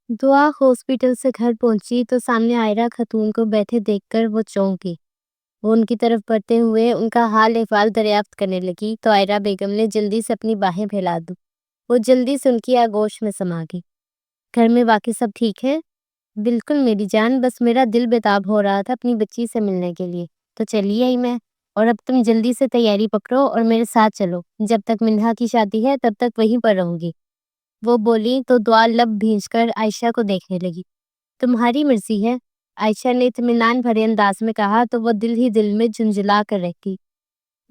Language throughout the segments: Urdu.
دعا ہاسپٹل سے گھر پہنچی تو سامنے آئرہ خاتون کو بیٹھے دیکھ کر وہ چونکی۔ وہ ان کی طرف بڑھتے ہوئے ان کا حال احوال دریافت کرنے لگی تو آئرہ بیگم نے جلدی سے اپنی باہیں پھیلا دی۔ وہ جلدی سے ان کی آغوش میں سما گئی۔ گھر میں باقی سب ٹھیک ہے؟ بالکل میری جان، بس میرا دل بےتاب ہو رہا تھا اپنی بچی سے ملنے کے لیے، تو چلی آئی میں۔ اور اب تم جلدی سے تیاری پکڑو اور میرے ساتھ چلو، جب تک منہا کی شادی ہے تب تک وہیں پر رہوں گی۔ وہ بولی تو دعا لب بھینچ کر عائشہ کو دیکھنے لگی۔ تمہاری مرضی ہے، عائشہ نے اطمینان بھرے انداز میں کہا تو وہ دل ہی دل میں جھنجھلا کر رہ گئی۔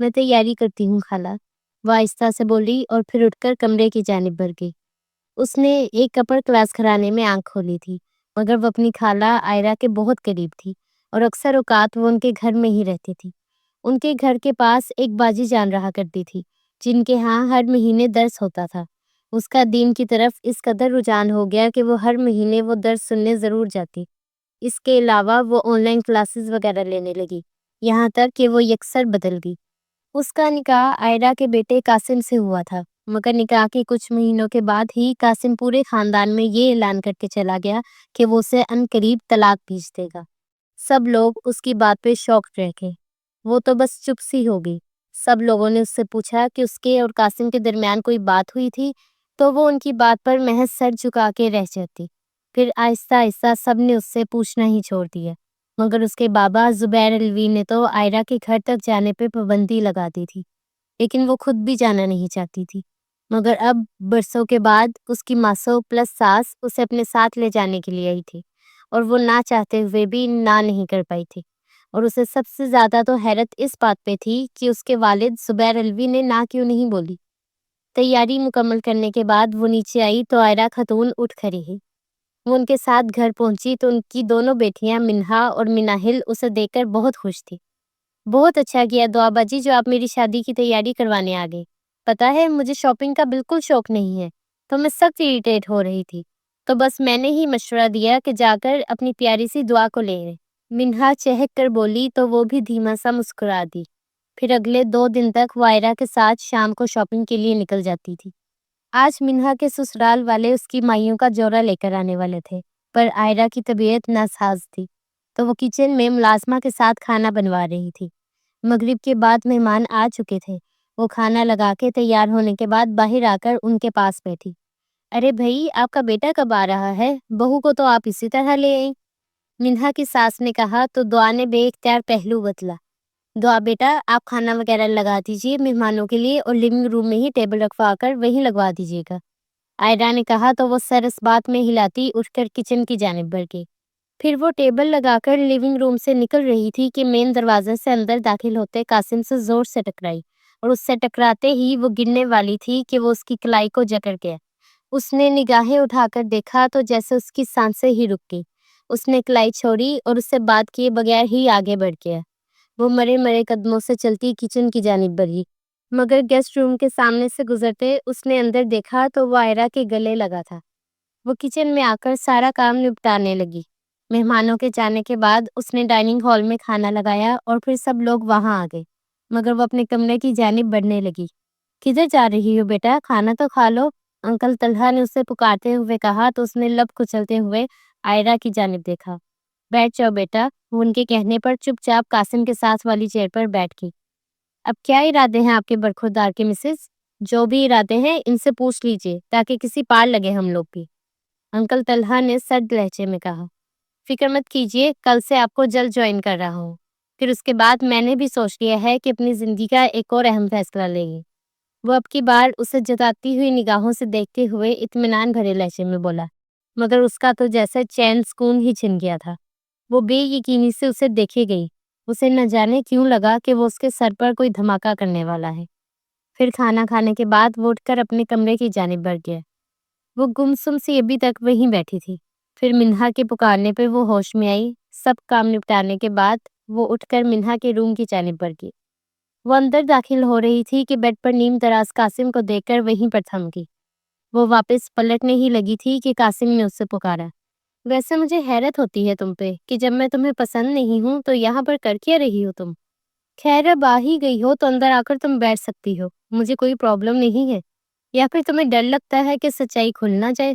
میں تیاری کرتی ہوں خالہ، وہ آہستہ سے بولی اور پھر اٹھ کر کمرے کی جانب بڑھ گئی۔ اس نے ایک کپڑ کلاس گھرانے میں آنکھ کھولی تھی، مگر وہ اپنی خالہ آئرہ کے بہت قریب تھی اور اکثر اوقات وہ ان کے گھر میں ہی رہتی تھی۔ ان کے گھر کے پاس ایک باجی جان رہا کرتی تھی، جن کے ہاں ہر مہینے درس ہوتا تھا۔ اس کا دین کی طرف اس قدر رجحان ہو گیا کہ وہ ہر مہینے وہ درس سننے ضرور جاتی۔ اس کے علاوہ وہ آن لائن کلاسز وغیرہ لینے لگی، یہاں تک کہ وہ یکسر بدل گئی۔ اس کا نکاح آئرہ کے بیٹے قاسم سے ہوا تھا، مگر نکاح کے کچھ مہینوں کے بعد ہی قاسم پورے خاندان میں یہ اعلان کر کے چلا گیا کہ وہ اسے عنقریب طلاق بھیج دے گا۔ سب لوگ اس کی بات پہ شاکڈ رہ گئے۔ وہ تو بس چپ سی ہو گئی۔ سب لوگوں نے اس سے پوچھا کہ اس کے اور قاسم کے درمیان کوئی بات ہوئی تھی، تو وہ ان کی بات پر محض سر جھکا کے رہ جاتی۔ پھر آہستہ آہستہ سب نے اس سے پوچھنا ہی چھوڑ دیا، مگر اس کے بابا زبیر علوی نے تو آئرہ کے گھر تک جانے پہ پابندی لگا دی تھی، لیکن وہ خود بھی جانا نہیں چاہتی تھی۔ مگر اب برسوں کے بعد اس کی ماسو پلس ساس اسے اپنے ساتھ لے جانے کے لیے آئی تھی، اور وہ نہ چاہتے ہوئے بھی نہ نہیں کر پائی تھی۔ اور اسے سب سے زیادہ تو حیرت اس بات پہ تھی کہ اس کے والد زبیر علوی نے نہ کیوں نہیں بولی۔ تیاری مکمل کرنے کے بعد وہ نیچے آئی تو آئرہ خاتون اٹھ کھڑی ہوئی۔ وہ ان کے ساتھ گھر پہنچی تو ان کی دونوں بیٹیاں منہا اور مناہل اسے دیکھ کر بہت خوش تھی۔ بہت اچھا کیا دعا باجی جو آپ میری شادی کی تیاری کروانے آ گئے۔ پتہ ہے مجھے شاپنگ کا بالکل شوق نہیں ہے، تو میں سخت اریٹیٹ ہو رہی تھی، تو بس میں نے ہی مشورہ دیا کہ جا کر اپنی پیاری سی دعا کو لے آئے۔ منہا چہک کر بولی تو وہ بھی دھیما سا مسکرا دی۔ پھر اگلے 2 دن تک وہ آئرہ کے ساتھ شام کو شاپنگ کے لیے نکل جاتی تھی۔ آج منہا کے سسرال والے اس کی مائیوں کا جورا لے کر آنے والے تھے، پر آئرہ کی طبیعت ناساز تھی، تو وہ کچن میں ملازمہ کے ساتھ کھانا بنوا رہی تھی۔ مغرب کے بعد مہمان آ چکے تھے۔ وہ کھانا لگا کے تیار ہونے کے بعد باہر آ کر ان کے پاس بیٹھی۔ ارے بھائی، آپ کا بیٹا کب آ رہا ہے؟ بہو کو تو آپ اسی طرح لے آئیں، منہا کی ساس نے کہا تو دعا نے بے اختیار پہلو بدلا۔ دعا بیٹا، آپ کھانا وغیرہ لگا دیجیے مہمانوں کے لیے، اور لیونگ روم میں ہی ٹیبل رکھوا کر وہیں لگوا دیجیے گا، آئرہ نے کہا تو وہ سر اس بات میں ہلاتی اٹھ کر کچن کی جانب بڑھ گئی۔ پھر وہ ٹیبل لگا کر لیونگ روم سے نکل رہی تھی کہ مین دروازے سے اندر داخل ہوتے قاسم سے زور سے ٹکرائی، اور اس سے ٹکراتے ہی وہ گرنے والی تھی کہ وہ اس کی کلائی کو جکڑ گیا۔ اس نے نگاہیں اٹھا کر دیکھا تو جیسے اس کی سانسیں ہی رک گئی۔ اس نے کلائی چھوڑی اور اس سے بات کیے بغیر ہی آگے بڑھ گیا۔ وہ مرے مرے قدموں سے چلتی کچن کی جانب بڑھی، مگر گیسٹ روم کے سامنے سے گزرتے اس نے اندر دیکھا تو وہ آئرہ کے گلے لگا تھا۔ وہ کچن میں آ کر سارا کام نپٹانے لگی۔ مہمانوں کے جانے کے بعد اس نے ڈائننگ ہال میں کھانا لگایا اور پھر سب لوگ وہاں آ گئے، مگر وہ اپنے کمرے کی جانب بڑھنے لگی۔ کدھر جا رہی ہو بیٹا؟ کھانا تو کھا لو، انکل طلحہ نے اسے پکارتے ہوئے کہا تو اس نے لب کچلتے ہوئے آئرہ کی جانب دیکھا۔ بیٹھ جاؤ بیٹا، وہ ان کے کہنے پر چپ چاپ قاسم کے ساتھ والی چیئر پر بیٹھ گئی۔ اب کیا ارادے ہیں آپ کے برخوردار کے مسز؟ جو بھی ارادے ہیں ان سے پوچھ لیجئے تاکہ کسی پار لگے ہم لوگ بھی، انکل طلحہ نے سرد لہجے میں کہا۔ فکر مت کیجئے، کل سے آپ کو جلد جوائن کر رہا ہوں، پھر اس کے بعد میں نے بھی سوچ لیا ہے کہ اپنی زندگی کا ایک اور اہم فیصلہ لیں گے۔ وہ اب کی بار اسے جتاتی ہوئی نگاہوں سے دیکھتے ہوئے اطمینان بھرے لہجے میں بولا، مگر اس کا تو جیسے چین سکون ہی چھن گیا تھا۔ وہ بے یقینی سے اسے دیکھے گئی۔ اسے نہ جانے کیوں لگا کہ وہ اس کے سر پر کوئی دھماکہ کرنے والا ہے۔ پھر کھانا کھانے کے بعد وہ اٹھ کر اپنے کمرے کی جانب بڑھ گیا۔ وہ گمسم سی ابھی تک وہیں بیٹھی تھی۔ پھر منہا کے پکارنے پہ وہ ہوش میں آئی۔ سب کام نپٹانے کے بعد وہ اٹھ کر منہا کے روم کی جانب بڑھ گئی۔ وہ اندر داخل ہو رہی تھی کہ بیڈ پر نیم دراز قاسم کو دیکھ کر وہیں پر تھم گئی۔ وہ واپس پلٹنے ہی لگی تھی کہ قاسم نے اس سے پکارا، ویسے مجھے حیرت ہوتی ہے تم پہ کہ جب میں تمہیں پسند نہیں ہوں تو یہاں پر کر کیا رہی ہو تم؟ خیر اب آ ہی گئی ہو تو اندر آ کر تم بیٹھ سکتی ہو، مجھے کوئی پرابلم نہیں ہے، یا پھر تمہیں ڈر لگتا ہے کہ سچائی کھل نہ جائے؟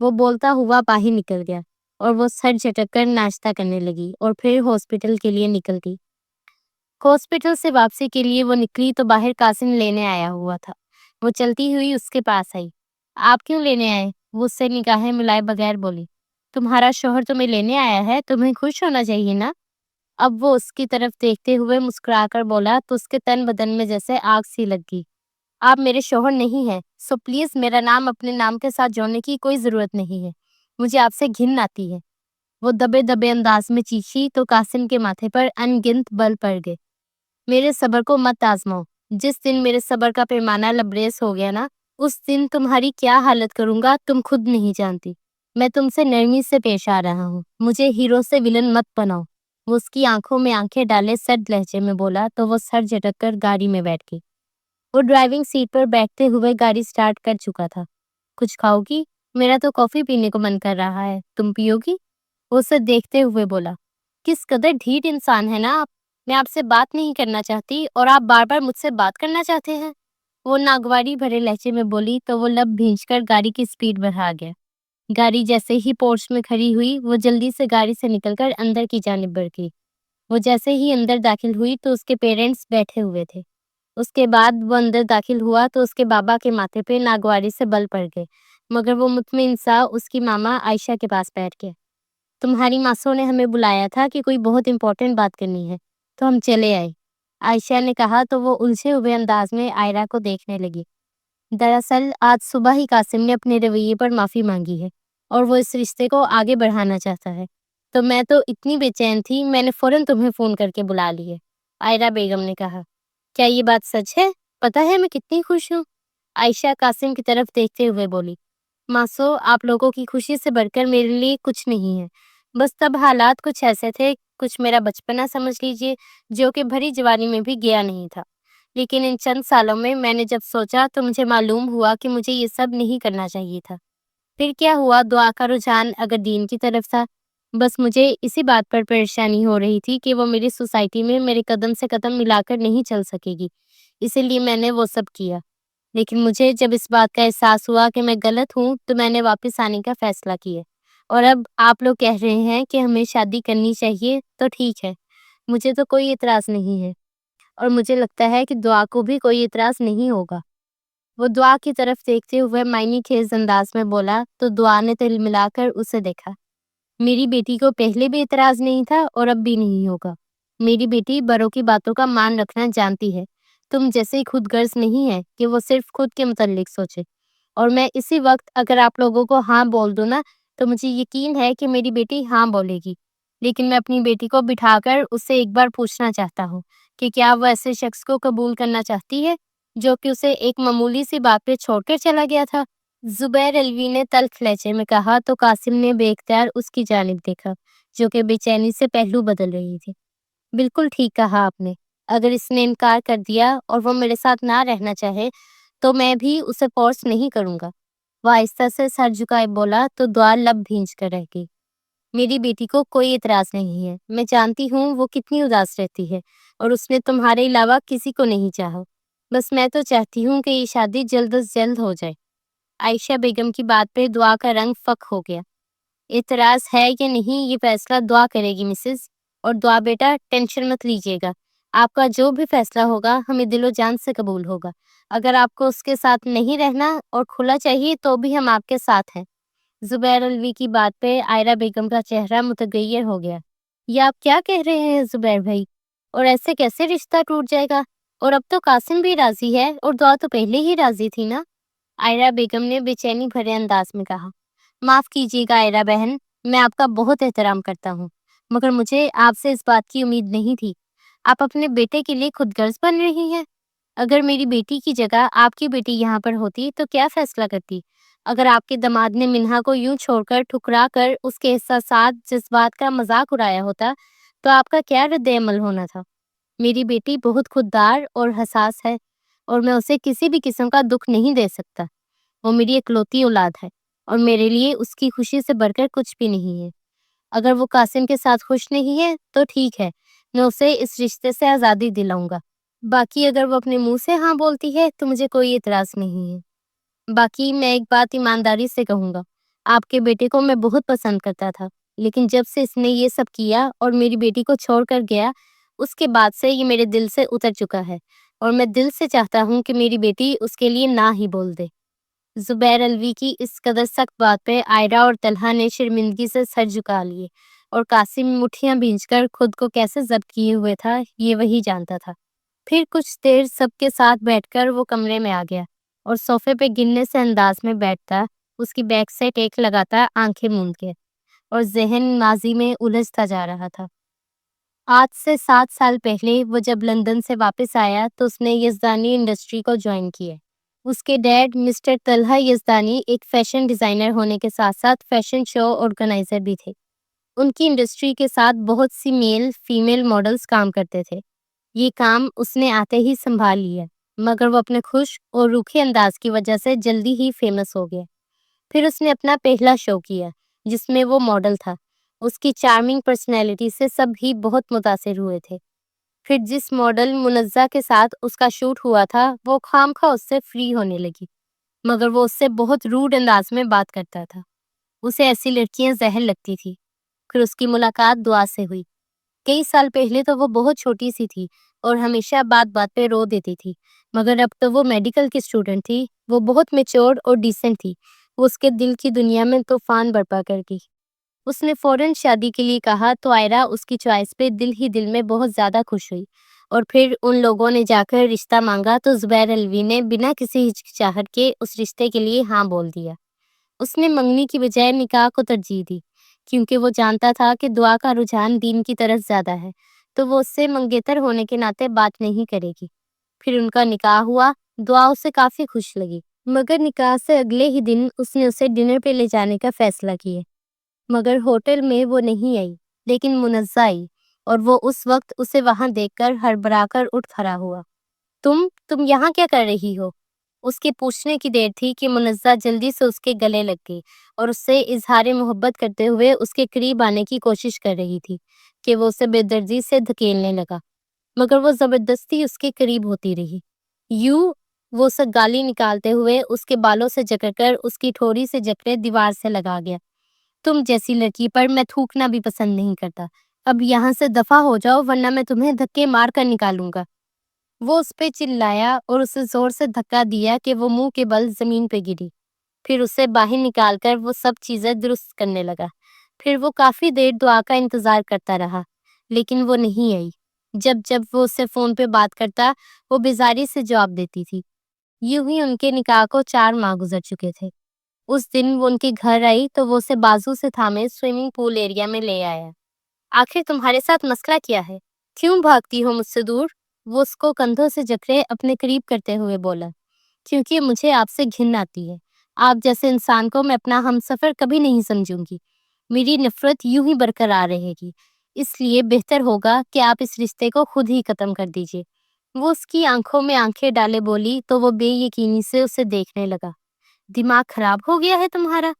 وہ بولتا ہوا باہر نکل گیا اور وہ سر جھٹک کر ناشتہ کرنے لگی اور پھر ہاسپٹل کے لیے نکل گئی۔ ہاسپٹل سے واپسی کے لیے وہ نکلی تو باہر قاسم لینے آیا ہوا تھا۔ وہ چلتی ہوئی اس کے پاس آئی۔ آپ کیوں لینے آئے؟ وہ اس سے نگاہیں ملائے بغیر بولی۔ تمہارا شوہر تمہیں لینے آیا ہے، تمہیں خوش ہونا چاہیے نا۔ اب وہ اس کی طرف دیکھتے ہوئے مسکرا کر بولا تو اس کے تن بدن میں جیسے آگ سی لگ گئی۔ آپ میرے شوہر نہیں ہیں، سو پلیز میرا نام اپنے نام کے ساتھ جوڑنے کی کوئی ضرورت نہیں ہے۔ مجھے آپ سے گھن آتی ہے۔ وہ دبے دبے انداز میں چیخی تو قاسم کے ماتھے پر ان گنت بل پڑ گئے۔ میرے صبر کو مت آزماؤ۔ جس دن میرے صبر کا پیمانہ لبریز ہو گیا نا، اس دن تمہاری کیا حالت کروں گا تم خود نہیں جانتی۔ میں تم سے نرمی سے پیش آ رہا ہوں، مجھے ہیرو سے ولن مت بناؤ۔ وہ اس کی آنکھوں میں آنکھیں ڈالے سرد لہجے میں بولا تو وہ سر جھٹک کر گاڑی میں بیٹھ گئی۔ وہ ڈرائیونگ سیٹ پر بیٹھتے ہوئے گاڑی سٹارٹ کر چکا تھا۔ کچھ کھاؤ گی؟ میرا تو کافی پینے کو من کر رہا ہے، تم پیو گی؟ وہ اسے دیکھتے ہوئے بولا۔ کس قدر ڈھیٹ انسان ہے نا آپ۔ میں آپ سے بات نہیں کرنا چاہتی اور آپ بار بار مجھ سے بات کرنا چاہتے ہیں۔ وہ ناگواری بھرے لہجے میں بولی تو وہ لب بھینچ کر گاڑی کی سپیڈ بڑھا گیا۔ گاڑی جیسے ہی پورچ میں کھڑی ہوئی وہ جلدی سے گاڑی سے نکل کر اندر کی جانب بڑھ گئی۔ وہ جیسے ہی اندر داخل ہوئی تو اس کے پیرنٹس بیٹھے ہوئے تھے۔ اس کے بعد وہ اندر داخل ہوا تو اس کے بابا کے ماتھے پہ ناگواری سے بل پڑ گئے، مگر وہ مطمئن سا اس کی ماما عائشہ کے پاس بیٹھ گیا۔ تمہاری ماسوں نے ہمیں بلایا تھا کہ کوئی بہت امپورٹنٹ بات کرنی ہے، تو ہم چلے آئے، عائشہ نے کہا تو وہ الجھے ہوئے انداز میں آئرہ کو دیکھنے لگی۔ دراصل آج صبح ہی قاسم نے اپنے رویے پر معافی مانگی ہے اور وہ اس رشتے کو آگے بڑھانا چاہتا ہے، تو میں تو اتنی بے چین تھی میں نے فوراً تمہیں فون کر کے بلا لی ہے، عائرہ بیگم نے کہا۔ کیا یہ بات سچ ہے؟ پتہ ہے میں کتنی خوش ہوں، عائشہ قاسم کی طرف دیکھتے ہوئے بولی۔ ماسو، آپ لوگوں کی خوشی سے بڑھ کر میرے لیے کچھ نہیں ہے، بس تب حالات کچھ ایسے تھے، کچھ میرا بچپنا سمجھ لیجیے، جو کہ بھری جوانی میں بھی گیا نہیں تھا، لیکن ان چند سالوں میں نے جب سوچا تو مجھے معلوم ہوا کہ مجھے یہ سب نہیں کرنا چاہیے تھا۔ پھر کیا ہوا، دعا کا رجحان اگر دین کی طرف تھا، بس مجھے اسی بات پر پریشانی ہو رہی تھی کہ وہ میری سوسائٹی میں میرے قدم سے قدم ملا کر نہیں چل سکے گی، اسی لیے میں نے وہ سب کیا۔ لیکن مجھے جب اس بات کا احساس ہوا کہ میں غلط ہوں تو میں نے واپس آنے کا فیصلہ کیا، اور اب آپ لوگ کہہ رہے ہیں کہ ہمیں شادی کرنی چاہیے تو ٹھیک ہے، مجھے تو کوئی اعتراض نہیں ہے، اور مجھے لگتا ہے کہ دعا کو بھی کوئی اعتراض نہیں ہوگا۔ وہ دعا کی طرف دیکھتے ہوئے معنی خیز انداز میں بولا تو دعا نے دل ملا کر اسے دیکھا۔ میری بیٹی کو پہلے بھی اعتراض نہیں تھا اور اب بھی نہیں ہوگا۔ میری بیٹی بڑوں کی باتوں کا مان رکھنا جانتی ہے، تم جیسے خود غرض نہیں ہے کہ وہ صرف خود کے متعلق سوچے، اور میں اسی وقت اگر آپ لوگوں کو ہاں بول دوں نا تو مجھے یقین ہے کہ میری بیٹی ہاں بولے گی، لیکن میں اپنی بیٹی کو بٹھا کر اس سے ایک بار پوچھنا چاہتا ہوں کہ کیا وہ ایسے شخص کو قبول کرنا چاہتی ہے جو کہ اسے ایک معمولی سی بات پہ چھوڑ کر چلا گیا تھا۔ زبیر علوی نے تلخ لہجے میں کہا تو قاسم نے بے اختیار اس کی جانب دیکھا، جو کہ بے چینی سے پہلو بدل رہی تھی۔ بالکل ٹھیک کہا آپ نے، اگر اس نے انکار کر دیا اور وہ میرے ساتھ نہ رہنا چاہے تو میں بھی اسے فورس نہیں کروں گا۔ وہ آہستہ سے سر جھکائے بولا تو دعا لب بھینچ کر رہ گئی۔ میری بیٹی کو کوئی اعتراض نہیں ہے، میں جانتی ہوں وہ کتنی اداس رہتی ہے اور اس نے تمہارے علاوہ کسی کو نہیں چاہا، بس میں تو چاہتی ہوں کہ یہ شادی جلد از جلد ہو جائے۔ عائشہ بیگم کی بات پہ دعا کا رنگ فک ہو گیا۔ اعتراض ہے یا نہیں یہ فیصلہ دعا کرے گی مسز، اور دعا بیٹا ٹینشن مت لیجیے گا، آپ کا جو بھی فیصلہ ہوگا ہمیں دل و جان سے قبول ہوگا۔ اگر آپ کو اس کے ساتھ نہیں رہنا اور کھلا چاہیے تو بھی ہم آپ کے ساتھ ہیں۔ زبیر الوی کی بات پہ عائرہ بیگم کا چہرہ متغیر ہو گیا۔ یہ آپ کیا کہہ رہے ہیں زبیر بھائی، اور ایسے کیسے رشتہ ٹوٹ جائے گا؟ اور اب تو قاسم بھی راضی ہے اور دعا تو پہلے ہی راضی تھی نا، عائرہ بیگم نے بے چینی بھرے انداز میں کہا۔ معاف کیجیے گا عائرہ بہن، میں آپ کا بہت احترام کرتا ہوں، مگر مجھے آپ سے اس بات کی امید نہیں تھی۔ آپ اپنے بیٹے کے لیے خود غرض بن رہی ہیں۔ اگر میری بیٹی کی جگہ آپ کی بیٹی یہاں پر ہوتی تو کیا فیصلہ کرتی؟ اگر آپ کے داماد نے منہا کو یوں چھوڑ کر ٹھکرا کر اس کے احساسات جذبات کا مذاق اڑایا ہوتا تو آپ کا کیا رد عمل ہونا تھا؟ میری بیٹی بہت خوددار اور حساس ہے اور میں اسے کسی بھی قسم کا دکھ نہیں دے سکتا۔ وہ میری اکلوتی اولاد ہے اور میرے لیے اس کی خوشی سے بڑھ کر کچھ بھی نہیں ہے۔ اگر وہ قاسم کے ساتھ خوش نہیں ہے تو ٹھیک ہے، میں اسے اس رشتے سے آزادی دلاؤں گا۔ باقی اگر وہ اپنے منہ سے ہاں بولتی ہے تو مجھے کوئی اعتراض نہیں ہے۔ باقی میں ایک بات ایمانداری سے کہوں گا، آپ کے بیٹے کو میں بہت پسند کرتا تھا، لیکن جب سے اس نے یہ سب کیا اور میری بیٹی کو چھوڑ کر گیا، اس کے بعد سے یہ میرے دل سے اتر چکا ہے، اور میں دل سے چاہتا ہوں کہ میری بیٹی اس کے لیے نہ ہی بول دے۔ زبیر الوی کی اس قدر سخت بات پہ آئرہ اور طلحہ نے شرمندگی سے سر جھکا لیے، اور قاسم مٹھیاں بھینچ کر خود کو کیسے ضبط کیے ہوئے تھا یہ وہی جانتا تھا۔ پھر کچھ دیر سب کے ساتھ بیٹھ کر وہ کمرے میں آ گیا اور صوفے پہ گرنے سے انداز میں بیٹھتا، اس کی بیک سے ٹیک لگاتا، آنکھیں موند کے، اور ذہن ماضی میں الجھتا جا رہا تھا۔ آج سے 7 سال پہلے وہ جب لندن سے واپس آیا تو اس نے یزدانی انڈسٹری کو جوائن کیا۔ اس کے ڈیڈ مسٹر طلحہ یزدانی ایک فیشن ڈیزائنر ہونے کے ساتھ ساتھ فیشن شو آرگنائزر بھی تھے۔ ان کی انڈسٹری کے ساتھ بہت سی میل فیمیل ماڈلز کام کرتے تھے۔ یہ کام اس نے آتے ہی سنبھال لیا، مگر وہ اپنے خوش اور روکھے انداز کی وجہ سے جلدی ہی فیمس ہو گیا۔ پھر اس نے اپنا پہلا شو کیا جس میں وہ ماڈل تھا۔ اس کی چارمنگ پرسنالٹی سے سب ہی بہت متاثر ہوئے تھے۔ پھر جس ماڈل منزہ کے ساتھ اس کا شوٹ ہوا تھا وہ خام خواہ اس سے فری ہونے لگی، مگر وہ اس سے بہت روڈ انداز میں بات کرتا تھا۔ اسے ایسی لڑکیاں زہر لگتی تھی۔ پھر اس کی ملاقات دعا سے ہوئی۔ کئی سال پہلے تو وہ بہت چھوٹی سی تھی اور ہمیشہ بات بات پہ رو دیتی تھی، مگر اب تو وہ میڈیکل کی اسٹوڈنٹ تھی۔ وہ بہت میچور اور ڈیسنٹ تھی۔ وہ اس کے دل کی دنیا میں طوفان برپا کر گئی۔ اس نے فوراً شادی کے لیے کہا تو آئرہ اس کی چوائس پہ دل ہی دل میں بہت زیادہ خوش ہوئی، اور پھر ان لوگوں نے جا کر رشتہ مانگا تو زبیر الوی نے بنا کسی ہچکچاہٹ کے اس رشتے کے لیے ہاں بول دیا۔ اس نے منگنی کی بجائے نکاح کو ترجیح دی، کیونکہ وہ جانتا تھا کہ دعا کا رجحان دین کی طرف زیادہ ہے، تو وہ اس سے منگیتر ہونے کے ناطے بات نہیں کرے گی۔ پھر ان کا نکاح ہوا۔ دعا اسے کافی خوش لگی، مگر نکاح سے اگلے ہی دن اس نے اسے ڈنر پہ لے جانے کا فیصلہ کیا، مگر ہوٹل میں وہ نہیں آئی، لیکن منزہ آئی، اور وہ اس وقت اسے وہاں دیکھ کر ہڑبڑا کر اٹھ کھڑا ہوا۔ تم یہاں کیا کر رہی ہو؟ اس کے پوچھنے کی دیر تھی کہ منزہ جلدی سے اس کے گلے لگ گئی اور اس سے اظہار محبت کرتے ہوئے اس کے قریب آنے کی کوشش کر رہی تھی کہ وہ اسے بے دردی سے دھکیلنے لگا، مگر وہ زبردستی اس کے قریب ہوتی رہی۔ وہ اسے گالی نکالتے ہوئے اس کے بالوں سے جکڑ کر اس کی ٹھوڑی سے جکڑے دیوار سے لگا گیا۔ تم جیسی لڑکی پر میں تھوکنا بھی پسند نہیں کرتا۔ اب یہاں سے دفع ہو جاؤ ورنہ میں تمہیں دھکے مار کر نکالوں گا۔ وہ اس پہ چلایا اور اسے زور سے دھکا دیا کہ وہ منہ کے بل زمین پہ گری۔ پھر اسے باہر نکال کر وہ سب چیزیں درست کرنے لگا۔ پھر وہ کافی دیر دعا کا انتظار کرتا رہا، لیکن وہ نہیں آئی۔ جب وہ اس سے فون پہ بات کرتا وہ بیزاری سے جواب دیتی تھی۔ یوں ہی ان کے نکاح کو 4 ماہ گزر چکے تھے۔ اس دن وہ ان کے گھر آئی تو وہ اسے بازو سے تھامے سوئمنگ پول ایریا میں لے آیا۔ آخر تمہارے ساتھ مسئلہ کیا ہے؟ کیوں بھاگتی ہو مجھ سے دور؟ وہ اس کو کندھوں سے جکڑے اپنے قریب کرتے ہوئے بولا۔ کیونکہ مجھے آپ سے گھن آتی ہے۔ آپ جیسے انسان کو میں اپنا ہمسفر کبھی نہیں سمجھوں گی۔ میری نفرت یوں ہی برقرار رہے گی، اس لیے بہتر ہوگا کہ آپ اس رشتے کو خود ہی ختم کر دیجیے۔ وہ اس کی آنکھوں میں آنکھیں ڈالے بولی تو وہ بے یقینی سے اسے دیکھنے لگا۔ دماغ خراب ہو گیا ہے تمہارا؟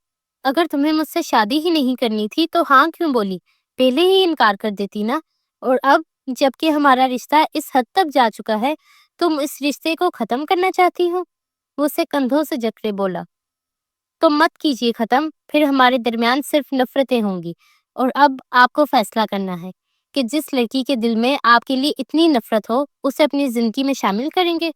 اگر تمہیں مجھ سے شادی ہی نہیں کرنی تھی تو ہاں کیوں بولی؟ پہلے ہی انکار کر دیتی نا۔ اور اب جب کہ ہمارا رشتہ اس حد تک جا چکا ہے تم اس رشتے کو ختم کرنا چاہتی ہو؟ وہ اسے کندھوں سے جکڑے بولا۔ تو مت کیجیے ختم، پھر ہمارے درمیان صرف نفرتیں ہوں گی، اور اب آپ کو فیصلہ کرنا ہے کہ جس لڑکی کے دل میں آپ کے لیے اتنی نفرت ہو اسے اپنی زندگی میں شامل کریں گے۔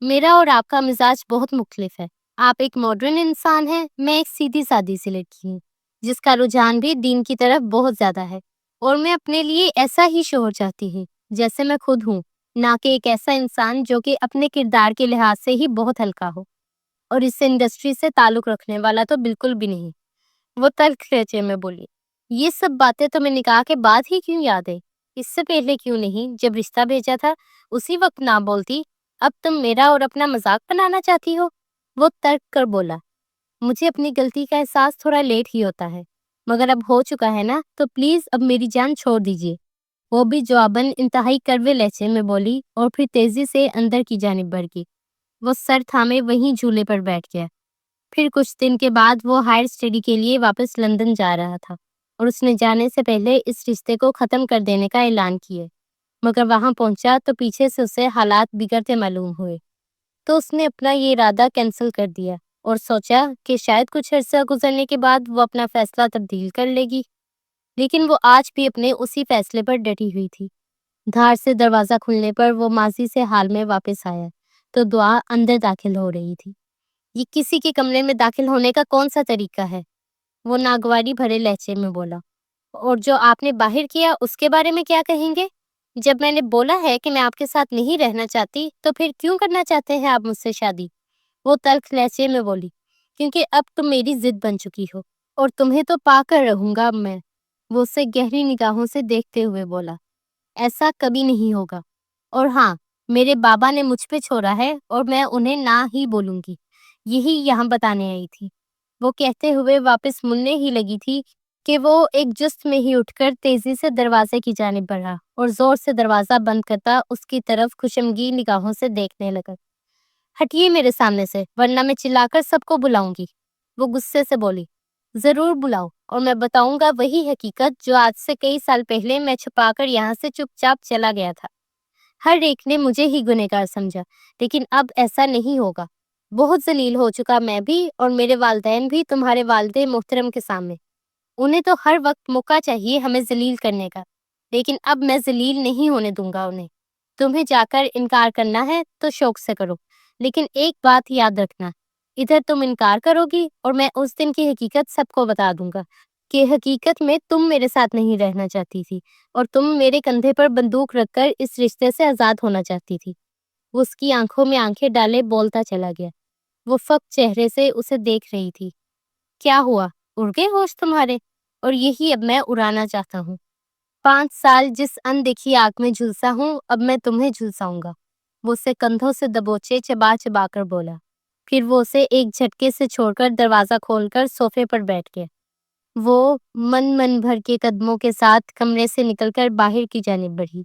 میرا اور آپ کا مزاج بہت مختلف ہے۔ آپ ایک ماڈرن انسان ہیں، میں ایک سیدھی سادی سی لڑکی ہوں جس کا رجحان بھی دین کی طرف بہت زیادہ ہے، اور میں اپنے لیے ایسا ہی شوہر چاہتی ہوں جیسے میں خود ہوں، نہ کہ ایک ایسا انسان جو کہ اپنے کردار کے لحاظ سے ہی بہت ہلکا ہو، اور اس انڈسٹری سے تعلق رکھنے والا تو بالکل بھی نہیں۔ وہ تلخ لہجے میں بولی۔ یہ سب باتیں تمہیں نکاح کے بعد ہی کیوں یاد ہے؟ اس سے پہلے کیوں نہیں؟ جب رشتہ بھیجا تھا اسی وقت نہ بولتی۔ اب تم میرا اور اپنا مذاق بنانا چاہتی ہو؟ وہ ترک کر بولا۔ مجھے اپنی غلطی کا احساس تھوڑا لیٹ ہی ہوتا ہے، مگر اب ہو چکا ہے نا، تو پلیز اب میری جان چھوڑ دیجیے۔ وہ بھی جواباً انتہائی کڑوے لہجے میں بولی اور پھر تیزی سے اندر کی جانب بڑھ گئی۔ وہ سر تھامے وہیں جھولے پر بیٹھ گیا۔ پھر کچھ دن کے بعد وہ ہائر اسٹڈی کے لیے واپس لندن جا رہا تھا، اور اس نے جانے سے پہلے اس رشتے کو ختم کر دینے کا اعلان کیا، مگر وہاں پہنچا تو پیچھے سے اسے حالات بگڑتے معلوم ہوئے، تو اس نے اپنا یہ ارادہ کینسل کر دیا اور سوچا کہ شاید کچھ عرصہ گزرنے کے بعد وہ اپنا فیصلہ تبدیل کر لے گی، لیکن وہ آج بھی اپنے اسی فیصلے پر ڈٹی ہوئی تھی۔ دھار سے دروازہ کھلنے پر وہ ماضی سے حال میں واپس آیا تو دعا اندر داخل ہو رہی تھی۔ یہ کسی کے کمرے میں داخل ہونے کا کون سا طریقہ ہے؟ وہ ناگواری بھرے لہجے میں بولا۔ اور جو آپ نے باہر کیا اس کے بارے میں کیا کہیں گے؟ جب میں نے بولا ہے کہ میں آپ کے ساتھ نہیں رہنا چاہتی تو پھر کیوں کرنا چاہتے ہیں آپ مجھ سے شادی؟ وہ تلخ لہجے میں بولی۔ کیونکہ اب تم میری ضد بن چکی ہو اور تمہیں تو پا کر رہوں گا اب میں۔ وہ اسے گہری نگاہوں سے دیکھتے ہوئے بولا۔ ایسا کبھی نہیں ہوگا، اور ہاں، میرے بابا نے مجھ پہ چھوڑا ہے اور میں انہیں نہ ہی بولوں گی، یہی یہاں بتانے آئی تھی۔ وہ کہتے ہوئے واپس مڑنے ہی لگی تھی کہ وہ ایک جست میں ہی اٹھ کر تیزی سے دروازے کی جانب بڑھا اور زور سے دروازہ بند کرتا اس کی طرف خشمگین نگاہوں سے دیکھنے لگا۔ ہٹیے میرے سامنے سے، ورنہ میں چلا کر سب کو بلاؤں گی۔ وہ غصے سے بولی۔ ضرور بلاؤ، اور میں بتاؤں گا وہی حقیقت جو آج سے کئی سال پہلے میں چھپا کر یہاں سے چپ چاپ چلا گیا تھا۔ ہر ایک نے مجھے ہی گنہگار سمجھا، لیکن اب ایسا نہیں ہوگا۔ بہت ذلیل ہو چکا میں بھی اور میرے والدین بھی تمہارے والد محترم کے سامنے۔ انہیں تو ہر وقت موقع چاہیے ہمیں ذلیل کرنے کا، لیکن اب میں ذلیل نہیں ہونے دوں گا انہیں۔ تمہیں جا کر انکار کرنا ہے تو شوق سے کرو، لیکن ایک بات یاد رکھنا، ادھر تم انکار کرو گی اور میں اس دن کی حقیقت سب کو بتا دوں گا کہ حقیقت میں تم میرے ساتھ نہیں رہنا چاہتی تھی اور تم میرے کندھے پر بندوق رکھ کر اس رشتے سے آزاد ہونا چاہتی تھی۔ وہ اس کی آنکھوں میں آنکھیں ڈالے بولتا چلا گیا۔ وہ فقط چہرے سے اسے دیکھ رہی تھی۔ کیا ہوا؟ اڑ گئے ہوش تمہارے؟ اور یہی اب میں اڑانا چاہتا ہوں۔ 5 سال جس اندیکھی آگ میں جھلسا ہوں، اب میں تمہیں جھلساؤں گا۔ وہ اسے کندھوں سے دبوچے چبا چبا کر بولا۔ پھر وہ اسے ایک جھٹکے سے چھوڑ کر دروازہ کھول کر صوفے پر بیٹھ گیا۔ وہ من بھر کے قدموں کے ساتھ کمرے سے نکل کر باہر کی جانب بڑھی۔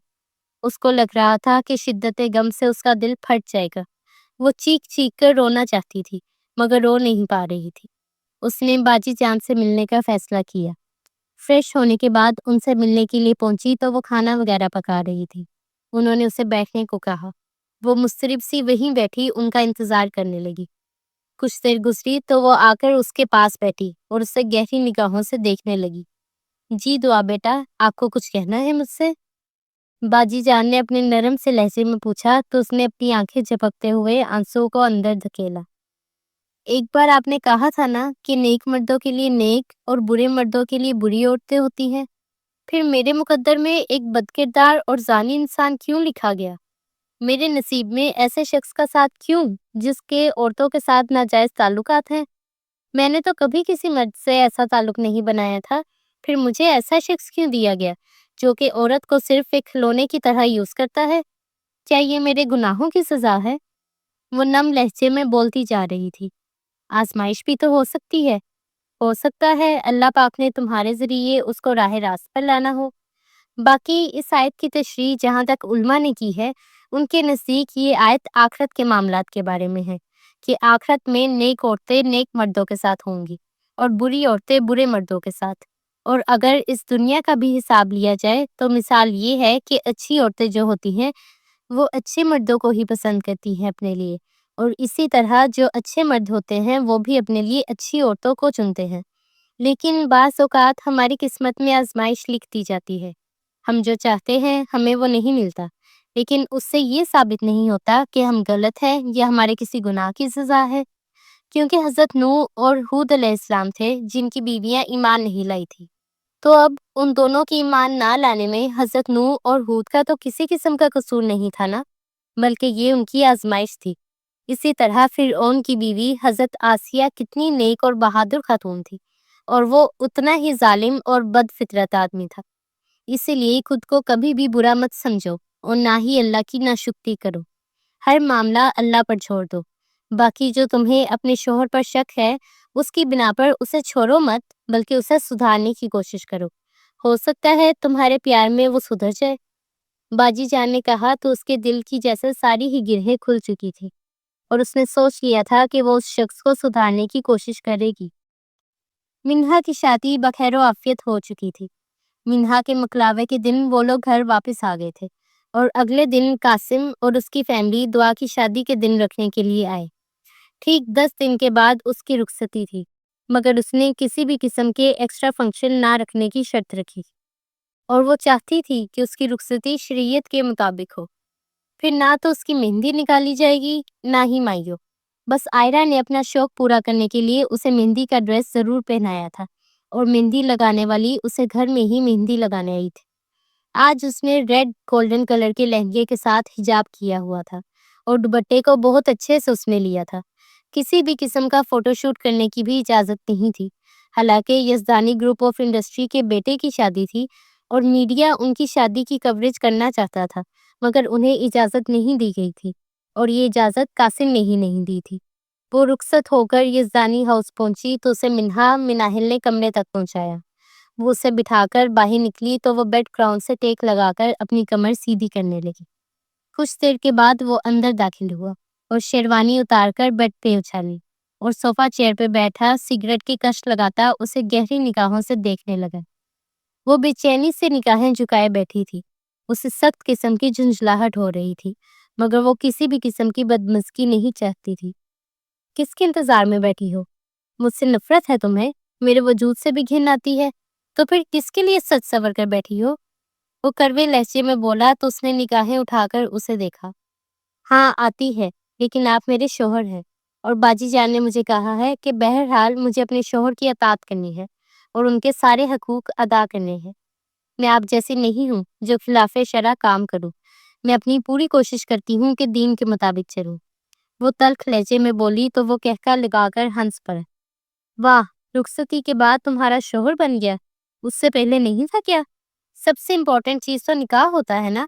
اس کو لگ رہا تھا کہ شدت غم سے اس کا دل پھٹ جائے گا۔ وہ چیخ چیخ کر رونا چاہتی تھی مگر رو نہیں پا رہی تھی۔ اس نے باجی جان سے ملنے کا فیصلہ کیا۔ فریش ہونے کے بعد ان سے ملنے کے لیے پہنچی تو وہ کھانا وغیرہ پکا رہی تھی۔ انہوں نے اسے بیٹھنے کو کہا۔ وہ مضطرب سی وہیں بیٹھی ان کا انتظار کرنے لگی۔ کچھ دیر گزری تو وہ آ کر اس کے پاس بیٹھی اور اسے گہری نگاہوں سے دیکھنے لگی۔ جی دعا بیٹا، آپ کو کچھ کہنا ہے مجھ سے؟ باجی جان نے اپنے نرم سے لہجے میں پوچھا تو اس نے اپنی آنکھیں جھپکتے ہوئے آنسوؤں کو اندر دھکیلا۔ ایک بار آپ نے کہا تھا نا کہ نیک مردوں کے لیے نیک اور برے مردوں کے لیے بری عورتیں ہوتی ہیں، پھر میرے مقدر میں ایک بدکردار اور زانی انسان کیوں لکھا گیا؟ میرے نصیب میں ایسے شخص کا ساتھ کیوں جس کے عورتوں کے ساتھ ناجائز تعلقات ہیں؟ میں نے تو کبھی کسی مرد سے ایسا تعلق نہیں بنایا تھا، پھر مجھے ایسا شخص کیوں دیا گیا جو کہ عورت کو صرف ایک کھلونے کی طرح یوز کرتا ہے؟ کیا یہ میرے گناہوں کی سزا ہے؟ وہ نم لہجے میں بولتی جا رہی تھی۔ آزمائش بھی تو ہو سکتا ہے اللہ پاک نے تمہارے ذریعے اس کو راہ راست پر لانا ہو۔ باقی اس آیت کی تشریح جہاں تک علماء نے کی ہے، ان کے نزدیک یہ آیت آخرت کے معاملات کے بارے میں ہے کہ آخرت میں نیک عورتیں نیک مردوں کے ساتھ ہوں گی اور بری عورتیں برے مردوں کے ساتھ۔ اور اگر اس دنیا کا بھی حساب لیا جائے تو مثال یہ ہے کہ اچھی عورتیں جو ہوتی ہیں وہ اچھے مردوں کو ہی پسند کرتی ہیں اپنے لیے، اور اسی طرح جو اچھے مرد ہوتے ہیں وہ بھی اپنے لیے اچھی عورتوں کو چنتے ہیں۔ لیکن بعض اوقات ہماری قسمت میں آزمائش لکھتی جاتی ہے، ہم جو چاہتے ہیں ہمیں وہ نہیں ملتا، لیکن اس سے یہ ثابت نہیں ہوتا کہ ہم غلط ہیں یا ہمارے کسی گناہ کی سزا ہے، کیونکہ حضرت نوح اور ہود علیہ السلام تھے جن کی بیویاں ایمان نہیں لائی تھی۔ تو اب ان دونوں کی ایمان نہ لانے میں حضرت نوح اور ہود کا تو کسی قسم کا قصور نہیں تھا نا، بلکہ یہ ان کی آزمائش تھی۔ اسی طرح فرعون کی بیوی حضرت آسیہ کتنی نیک اور بہادر خاتون تھی، اور وہ اتنا ہی ظالم اور بد فطرت آدمی تھا۔ اسی لیے خود کو کبھی بھی برا مت سمجھو اور نہ ہی اللہ کی ناشکری کرو۔ ہر معاملہ اللہ پر چھوڑ دو۔ باقی جو تمہیں اپنے شوہر پر شک ہے، اس کی بنا پر اسے چھوڑو مت، بلکہ اسے سدھارنے کی کوشش کرو۔ ہو سکتا ہے تمہارے پیار میں وہ سدھر جائے۔ باجی جان نے کہا تو اس کے دل کی جیسے ساری ہی گرہیں کھل چکی تھی، اور اس نے سوچ لیا تھا کہ وہ اس شخص کو سدھارنے کی کوشش کرے گی۔ منہا کی شادی بخیر و عافیت ہو چکی تھی۔ منہا کے مکلاوے کے دن وہ لوگ گھر واپس آ گئے تھے، اور اگلے دن قاسم اور اس کی فیملی دعا کی شادی کے دن رکھنے کے لیے آئے۔ ٹھیک 10 دن کے بعد اس کی رخصتی تھی، مگر اس نے کسی بھی قسم کے ایکسٹرا فنکشن نہ رکھنے کی شرط رکھی اور وہ چاہتی تھی کہ اس کی رخصتی شریعت کے مطابق ہو۔ پھر نہ تو اس کی مہندی نکالی جائے گی نہ ہی مائیو۔ بس آئرا نے اپنا شوق پورا کرنے کے لیے اسے مہندی کا ڈریس ضرور پہنایا تھا اور مہندی لگانے والی اسے گھر میں ہی مہندی لگانے آئی تھی۔ آج اس نے ریڈ گولڈن کلر کے لہنگے کے ساتھ حجاب کیا ہوا تھا اور دوپٹے کو بہت اچھے سے اس نے لیا تھا۔ کسی بھی قسم کا فوٹو شوٹ کرنے کی بھی اجازت نہیں تھی، حالانکہ یزدانی گروپ آف انڈسٹری کے بیٹے کی شادی تھی اور میڈیا ان کی شادی کی کوریج کرنا چاہتا تھا، مگر انہیں اجازت نہیں دی گئی تھی اور یہ اجازت قاسم نے ہی نہیں دی تھی۔ وہ رخصت ہو کر یزدانی ہاؤس پہنچی تو اسے مناہل نے کمرے تک پہنچایا۔ وہ اسے بٹھا کر باہر نکلی تو وہ بیڈ گراؤنڈ سے ٹیک لگا کر اپنی کمر سیدھی کرنے لگی۔ کچھ دیر کے بعد وہ اندر داخل ہوا اور شیروانی اتار کر بیڈ پہ اچھالی اور صوفہ چیئر پہ بیٹھا سگریٹ کی کش لگاتا اسے گہری نگاہوں سے دیکھنے لگا۔ وہ بے چینی سے نگاہیں جھکائے بیٹھی تھی۔ اسے سخت قسم کی جھنجھلاہٹ ہو رہی تھی، مگر وہ کسی بھی قسم کی بدمزگی نہیں چاہتی تھی۔ کس کے انتظار میں بیٹھی ہو؟ مجھ سے نفرت ہے تمہیں؟ میرے وجود سے بھی گھن آتی ہے؟ تو پھر کس کے لیے سچ سور کر بیٹھی ہو؟ وہ کڑوے لہجے میں بولا تو اس نے نگاہیں اٹھا کر اسے دیکھا۔ ہاں آتی ہے، لیکن آپ میرے شوہر ہیں اور باجی جان نے مجھے کہا ہے کہ بہرحال مجھے اپنے شوہر کی اطاعت کرنی ہے اور ان کے سارے حقوق ادا کرنے ہیں۔ میں آپ جیسی نہیں ہوں جو خلاف شرع کام کروں۔ میں اپنی پوری کوشش کرتی ہوں کہ دین کے مطابق چلوں۔ وہ تلخ لہجے میں بولی تو وہ کہکا لگا کر ہنس پڑا۔ واہ، رخصتی کے بعد تمہارا شوہر بن گیا، اس سے پہلے نہیں تھا کیا؟ سب سے امپورٹنٹ چیز تو نکاح ہوتا ہے نا۔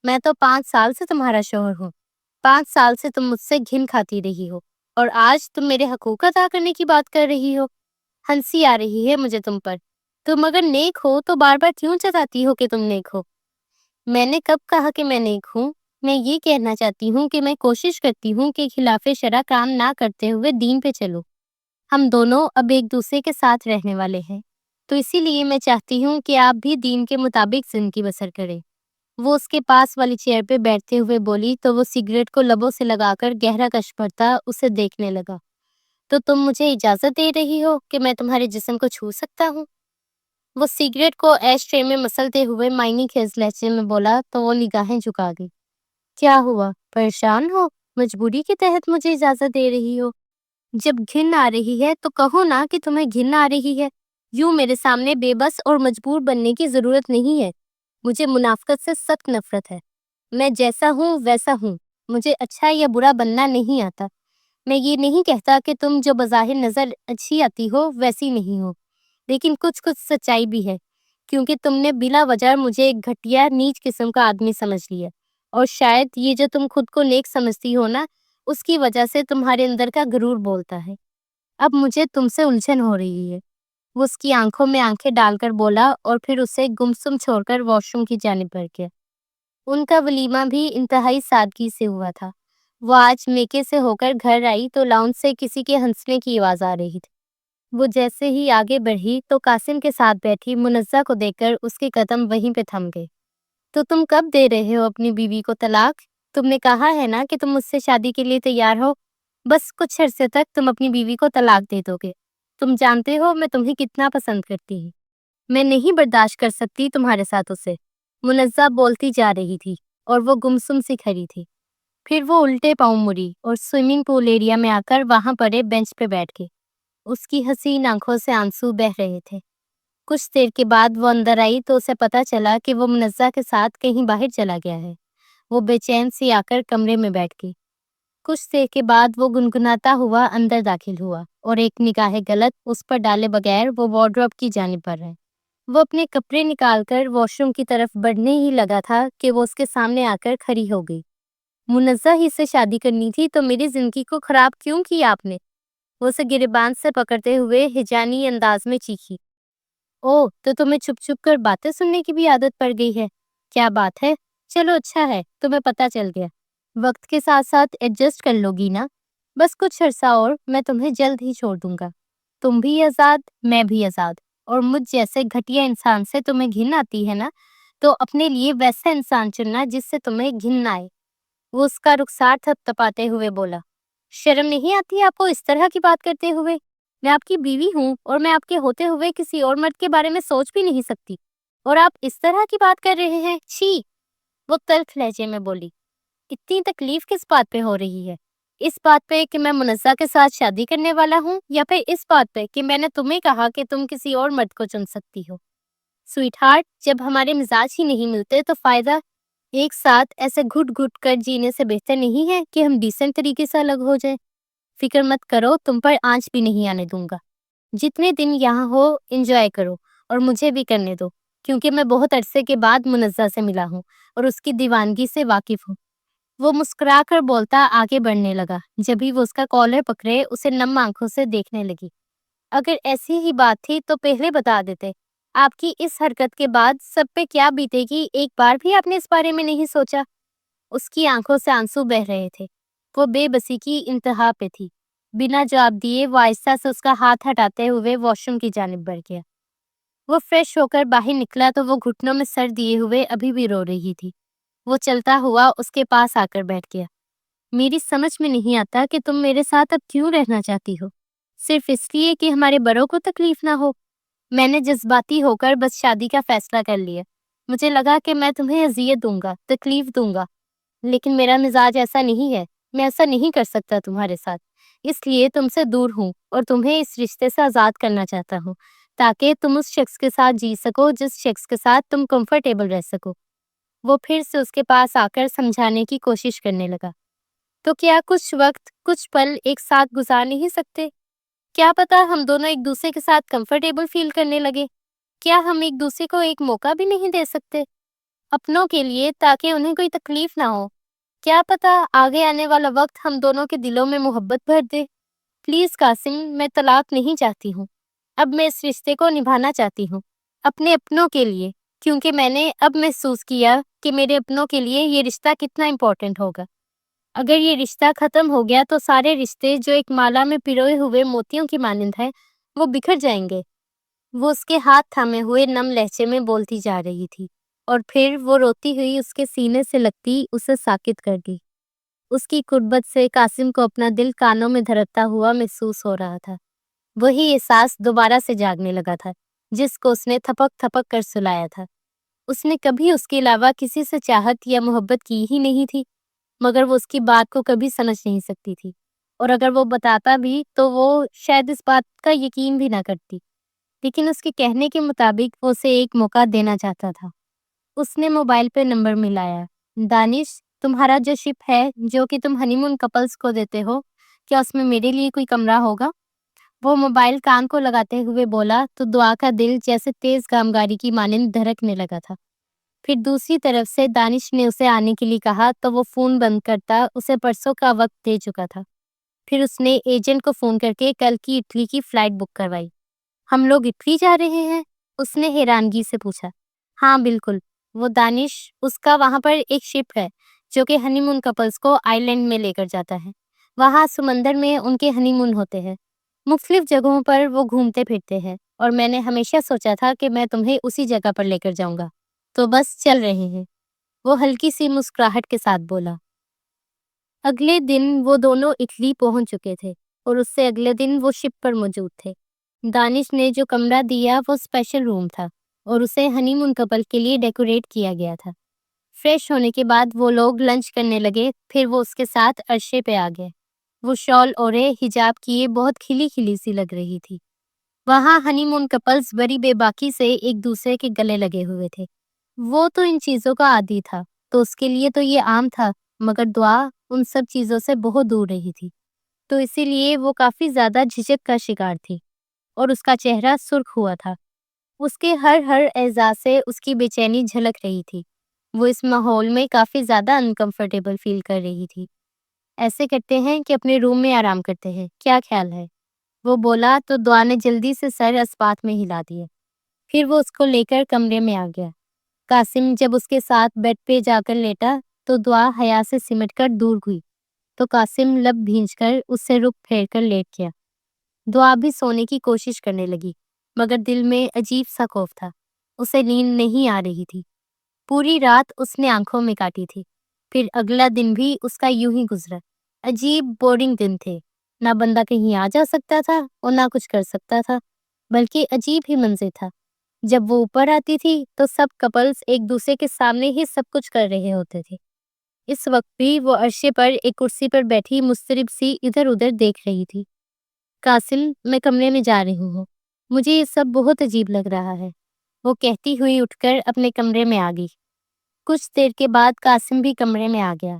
میں تو 5 سال سے تمہارا شوہر ہوں۔ 5 سال سے تم مجھ سے گھن کھاتی رہی ہو اور آج تم میرے حقوق ادا کرنے کی بات کر رہی ہو۔ ہنسی آ رہی ہے مجھے تم پر۔ تم اگر نیک ہو تو بار بار کیوں جتاتی ہو کہ تم نیک ہو؟ میں نے کب کہا کہ میں نیک ہوں؟ میں یہ کہنا چاہتی ہوں کہ میں کوشش کرتی ہوں کہ خلاف شرع کام نہ کرتے ہوئے دین پہ چلو۔ ہم دونوں اب ایک دوسرے کے ساتھ رہنے والے ہیں، تو اسی لیے میں چاہتی ہوں کہ آپ بھی دین کے مطابق زندگی بسر کریں۔ وہ اس کے پاس والی چیئر پہ بیٹھتے ہوئے بولی تو وہ سگریٹ کو لبوں سے لگا کر گہرا کش بھرتا اسے دیکھنے لگا۔ تو تم مجھے اجازت دے رہی ہو کہ میں تمہارے جسم کو چھو سکتا ہوں؟ وہ سگریٹ کو ایش ٹرے میں مسلتے ہوئے معنی خیز لہجے میں بولا تو وہ نگاہیں جھکا گئی۔ کیا ہوا، پریشان ہو؟ مجبوری کے تحت مجھے اجازت دے رہی ہو؟ جب گھن آ رہی ہے تو کہو نا کہ تمہیں گھن آ رہی ہے۔ یوں میرے سامنے بے بس اور مجبور بننے کی ضرورت نہیں ہے۔ مجھے منافقت سے سخت نفرت ہے۔ میں جیسا ہوں ویسا ہوں۔ مجھے اچھا یا برا بننا نہیں آتا۔ میں یہ نہیں کہتا کہ تم جو بظاہر نظر اچھی آتی ہو ویسی نہیں ہو، لیکن کچھ سچائی بھی ہے، کیونکہ تم نے بلا وجہ مجھے ایک گھٹیا نیچ قسم کا آدمی سمجھ لیا، اور شاید یہ جو تم خود کو نیک سمجھتی ہو نا، اس کی وجہ سے تمہارے اندر کا غرور بولتا ہے۔ اب مجھے تم سے الجھن ہو رہی ہے۔ وہ اس کی آنکھوں میں آنکھیں ڈال کر بولا اور پھر اسے گمسم چھوڑ کر واش روم کی جانب بڑھ گیا۔ ان کا ولیمہ بھی انتہائی سادگی سے ہوا تھا۔ وہ آج میکے سے ہو کر گھر آئی تو لاؤنج سے کسی کے ہنسنے کی آواز آ رہی تھی۔ وہ جیسے ہی آگے بڑھی تو قاسم کے ساتھ بیٹھی منزہ کو دیکھ کر اس کے قدم وہیں پہ تھم گئے۔ تو تم کب دے رہے ہو اپنی بیوی کو طلاق؟ تم نے کہا ہے نا کہ تم مجھ سے شادی کے لیے تیار ہو، بس کچھ عرصے تک تم اپنی بیوی کو طلاق دے دو گے۔ تم جانتے ہو میں تمہیں کتنا پسند کرتی ہوں۔ میں نہیں برداشت کر سکتی تمہارے ساتھ اسے۔ منزہ بولتی جا رہی تھی اور وہ گمسم سی کھڑی تھی۔ پھر وہ الٹے پاؤں مڑی اور سوئمنگ پول ایریا میں آ کر وہاں پڑے بینچ پہ بیٹھ گئی۔ اس کی حسین آنکھوں سے آنسو بہہ رہے تھے۔ کچھ دیر کے بعد وہ اندر آئی تو اسے پتا چلا کہ وہ منزہ کے ساتھ کہیں باہر چلا گیا ہے۔ وہ بے چین سی آ کر کمرے میں بیٹھ گئی۔ کچھ دیر کے بعد وہ گنگناتا ہوا اندر داخل ہوا اور ایک نگاہ غلط اس پر ڈالے بغیر وہ وارڈروب کی جانب بڑھ رہا ہے۔ وہ اپنے کپڑے نکال کر واش روم کی طرف بڑھنے ہی لگا تھا کہ وہ اس کے سامنے آ کر کھڑی ہو گئی۔ منزہ ہی سے شادی کرنی تھی تو میری زندگی کو خراب کیوں کیا آپ نے؟ وہ اسے گریبان سے پکڑتے ہوئے ہجانی انداز میں چیخی۔ اوہ، تو تمہیں چھپ چھپ کر باتیں سننے کی بھی عادت پڑ گئی ہے۔ کیا بات ہے؟ چلو اچھا ہے، تمہیں پتہ چل گیا۔ وقت کے ساتھ ساتھ ایڈجسٹ کر لو گی نا؟ بس کچھ عرصہ اور میں تمہیں جلد ہی چھوڑ دوں گا۔ تم بھی آزاد، میں بھی آزاد، اور مجھ جیسے گھٹیا انسان سے تمہیں گھن آتی ہے نا، تو اپنے لیے ویسا انسان چننا جس سے تمہیں گھن نہ آئے۔ وہ اس کا رخسار تھپتپاتے ہوئے بولا۔ شرم نہیں آتی آپ کو اس طرح کی بات کرتے ہوئے؟ میں آپ کی بیوی ہوں اور میں آپ کے ہوتے ہوئے کسی اور مرد کے بارے میں سوچ بھی نہیں سکتی، اور آپ اس طرح کی بات کر رہے ہیں؟ چھی! وہ تلخ لہجے میں بولی۔ اتنی تکلیف کس بات پہ ہو رہی ہے؟ اس بات پہ کہ میں منزہ کے ساتھ شادی کرنے والا ہوں، یا پھر اس بات پہ کہ میں نے تمہیں کہا کہ تم کسی اور مرد کو چن سکتی ہو؟ سویٹ ہارٹ، جب ہمارے مزاج ہی نہیں ملتے تو فائدہ ایک ساتھ ایسے گھٹ گھٹ کر جینے سے بہتر نہیں ہے کہ ہم ڈیسنٹ طریقے سے الگ ہو جائیں؟ فکر مت کرو، تم پر آنچ بھی نہیں آنے دوں گا۔ جتنے دن یہاں ہو انجوائے کرو، اور مجھے بھی کرنے دو، کیونکہ میں بہت عرصے کے بعد منزہ سے ملا ہوں اور اس کی دیوانگی سے واقف ہوں۔ وہ مسکرا کر بولتا آگے بڑھنے لگا، جبھی وہ اس کا کالر پکڑے اسے نم آنکھوں سے دیکھنے لگی۔ اگر ایسی ہی بات تھی تو پہلے بتا دیتے۔ آپ کی اس حرکت کے بعد سب پہ کیا بیتے گی، ایک بار بھی آپ نے اس بارے میں نہیں سوچا؟ اس کی آنکھوں سے آنسو بہہ رہے تھے۔ وہ بے بسی کی انتہا پہ تھی۔ بنا جواب دیے وہ آہستہ سے اس کا ہاتھ ہٹاتے ہوئے واش روم کی جانب بڑھ گیا۔ وہ فریش ہو کر باہر نکلا تو وہ گھٹنوں میں سر دیے ہوئے ابھی بھی رو رہی تھی۔ وہ چلتا ہوا اس کے پاس آ کر بیٹھ گیا۔ میری سمجھ میں نہیں آتا کہ تم میرے ساتھ اب کیوں رہنا چاہتی ہو؟ صرف اس لیے کہ ہمارے بڑوں کو تکلیف نہ ہو؟ میں نے جذباتی ہو کر بس شادی کا فیصلہ کر لیا۔ مجھے لگا کہ میں تمہیں اذیت دوں گا، تکلیف دوں گا، لیکن میرا مزاج ایسا نہیں ہے۔ میں ایسا نہیں کر سکتا تمہارے ساتھ، اس لیے تم سے دور ہوں اور تمہیں اس رشتے سے آزاد کرنا چاہتا ہوں، تاکہ تم اس شخص کے ساتھ جی سکو جس شخص کے ساتھ تم کمفرٹیبل رہ سکو۔ وہ پھر سے اس کے پاس آ کر سمجھانے کی کوشش کرنے لگا۔ تو کیا کچھ وقت، کچھ پل ایک ساتھ گزار نہیں سکتے؟ کیا پتا ہم دونوں ایک دوسرے کے ساتھ کمفرٹیبل فیل کرنے لگے؟ کیا ہم ایک دوسرے کو ایک موقع بھی نہیں دے سکتے اپنوں کے لیے، تاکہ انہیں کوئی تکلیف نہ ہو؟ کیا پتا آگے آنے والا وقت ہم دونوں کے دلوں میں محبت بھر دے۔ پلیز قاسم، میں طلاق نہیں چاہتی ہوں۔ اب میں اس رشتے کو نبھانا چاہتی ہوں، اپنے اپنوں کے لیے، کیونکہ میں نے اب محسوس کیا کہ میرے اپنوں کے لیے یہ رشتہ کتنا امپورٹنٹ ہوگا۔ اگر یہ رشتہ ختم ہو گیا تو سارے رشتے جو ایک مالا میں پروئے ہوئے موتیوں کی مانند ہیں، وہ بکھر جائیں گے۔ وہ اس کے ہاتھ تھامے ہوئے نم لہجے میں بولتی جا رہی تھی، اور پھر وہ روتی ہوئی اس کے سینے سے لگتی اسے ساکت کر دی۔ اس کی قربت سے قاسم کو اپنا دل کانوں میں دھڑکتا ہوا محسوس ہو رہا تھا۔ وہی احساس دوبارہ سے جاگنے لگا تھا جس کو اس نے تھپک تھپک کر سلایا تھا۔ اس نے کبھی اس کے علاوہ کسی سے چاہت یا محبت کی ہی نہیں تھی، مگر وہ اس کی بات کو کبھی سمجھ نہیں سکتی تھی، اور اگر وہ بتاتا بھی تو وہ شاید اس بات کا یقین بھی نہ کرتی۔ لیکن اس کے کہنے کے مطابق وہ اسے ایک موقع دینا چاہتا تھا۔ اس نے موبائل پہ نمبر ملایا۔ دانش، تمہارا جو شپ ہے جو کہ تم ہنی مون کپلز کو دیتے ہو، کیا اس میں میرے لیے کوئی کمرہ ہوگا؟ وہ موبائل کان کو لگاتے ہوئے بولا تو دعا کا دل جیسے تیز گامگاری کی مانند دھڑکنے لگا تھا۔ پھر دوسری طرف سے دانش نے اسے آنے کے لیے کہا تو وہ فون بند کرتا اسے پرسوں کا وقت دے چکا تھا۔ پھر اس نے ایجنٹ کو فون کر کے کل کی اٹلی کی فلائٹ بک کروائی۔ ہم لوگ اٹلی جا رہے ہیں؟ اس نے حیرانگی سے پوچھا۔ ہاں بالکل، وہ دانش، اس کا وہاں پر ایک شپ ہے جو کہ ہنی مون کپلز کو آئی لینڈ میں لے کر جاتا ہے۔ وہاں سمندر میں ان کے ہنی مون ہوتے ہیں، مختلف جگہوں پر وہ گھومتے پھرتے ہیں، اور میں نے ہمیشہ سوچا تھا کہ میں تمہیں اسی جگہ پر لے کر جاؤں گا، تو بس چل رہے ہیں۔ وہ ہلکی سی مسکراہٹ کے ساتھ بولا۔ اگلے دن وہ دونوں اٹلی پہنچ چکے تھے، اور اس سے اگلے دن وہ شپ پر موجود تھے۔ دانش نے جو کمرہ دیا وہ اسپیشل روم تھا، اور اسے ہنی مون کپل کے لیے ڈیکوریٹ کیا گیا تھا۔ فریش ہونے کے بعد وہ لوگ لنچ کرنے لگے، پھر وہ اس کے ساتھ عرشے پہ آ گئے۔ وہ شال اوڑھے، حجاب کیے، بہت کھلی کھلی سی لگ رہی تھی۔ وہاں ہنی مون کپلز بڑی بے باکی سے ایک دوسرے کے گلے لگے ہوئے تھے۔ وہ تو ان چیزوں کا عادی تھا، تو اس کے لیے تو یہ عام تھا، مگر دعا ان سب چیزوں سے بہت دور رہی تھی، تو اسی لیے وہ کافی زیادہ جھجک کا شکار تھی، اور اس کا چہرہ سرخ ہوا تھا۔ اس کے ہر اعزاز سے اس کی بے چینی جھلک رہی تھی۔ وہ اس ماحول میں کافی زیادہ انکمفرٹیبل فیل کر رہی تھی۔ ایسے کرتے ہیں کہ اپنے روم میں آرام کرتے ہیں، کیا خیال ہے؟ وہ بولا تو دعا نے جلدی سے سر اس بات میں ہلا دیا۔ پھر وہ اس کو لے کر کمرے میں آ گیا۔ قاسم جب اس کے ساتھ بیڈ پہ جا کر لیٹا تو دعا حیا سے سمٹ کر دور ہوئی، تو قاسم لب بھینچ کر اس سے رخ پھیر کر لیٹ گیا۔ دعا بھی سونے کی کوشش کرنے لگی، مگر دل میں عجیب سا خوف تھا، اسے نیند نہیں آ رہی تھی۔ پوری رات اس نے آنکھوں میں کاٹی تھی، پھر اگلا دن بھی اس کا یوں ہی گزرا۔ عجیب بورنگ دن تھے۔ نہ بندہ کہیں آ جا سکتا تھا اور نہ کچھ کر سکتا تھا، بلکہ عجیب ہی منظر تھا۔ جب وہ اوپر آتی تھی تو سب کپلز ایک دوسرے کے سامنے ہی سب کچھ کر رہے ہوتے تھے۔ اس وقت بھی وہ عرشے پر ایک کرسی پر بیٹھی مضطرب سی ادھر ادھر دیکھ رہی تھی۔ قاسم، میں کمرے میں جا رہی ہوں، مجھے یہ سب بہت عجیب لگ رہا ہے، وہ کہتی ہوئی اٹھ کر اپنے کمرے میں آ گئی۔ کچھ دیر کے بعد قاسم بھی کمرے میں آ گیا۔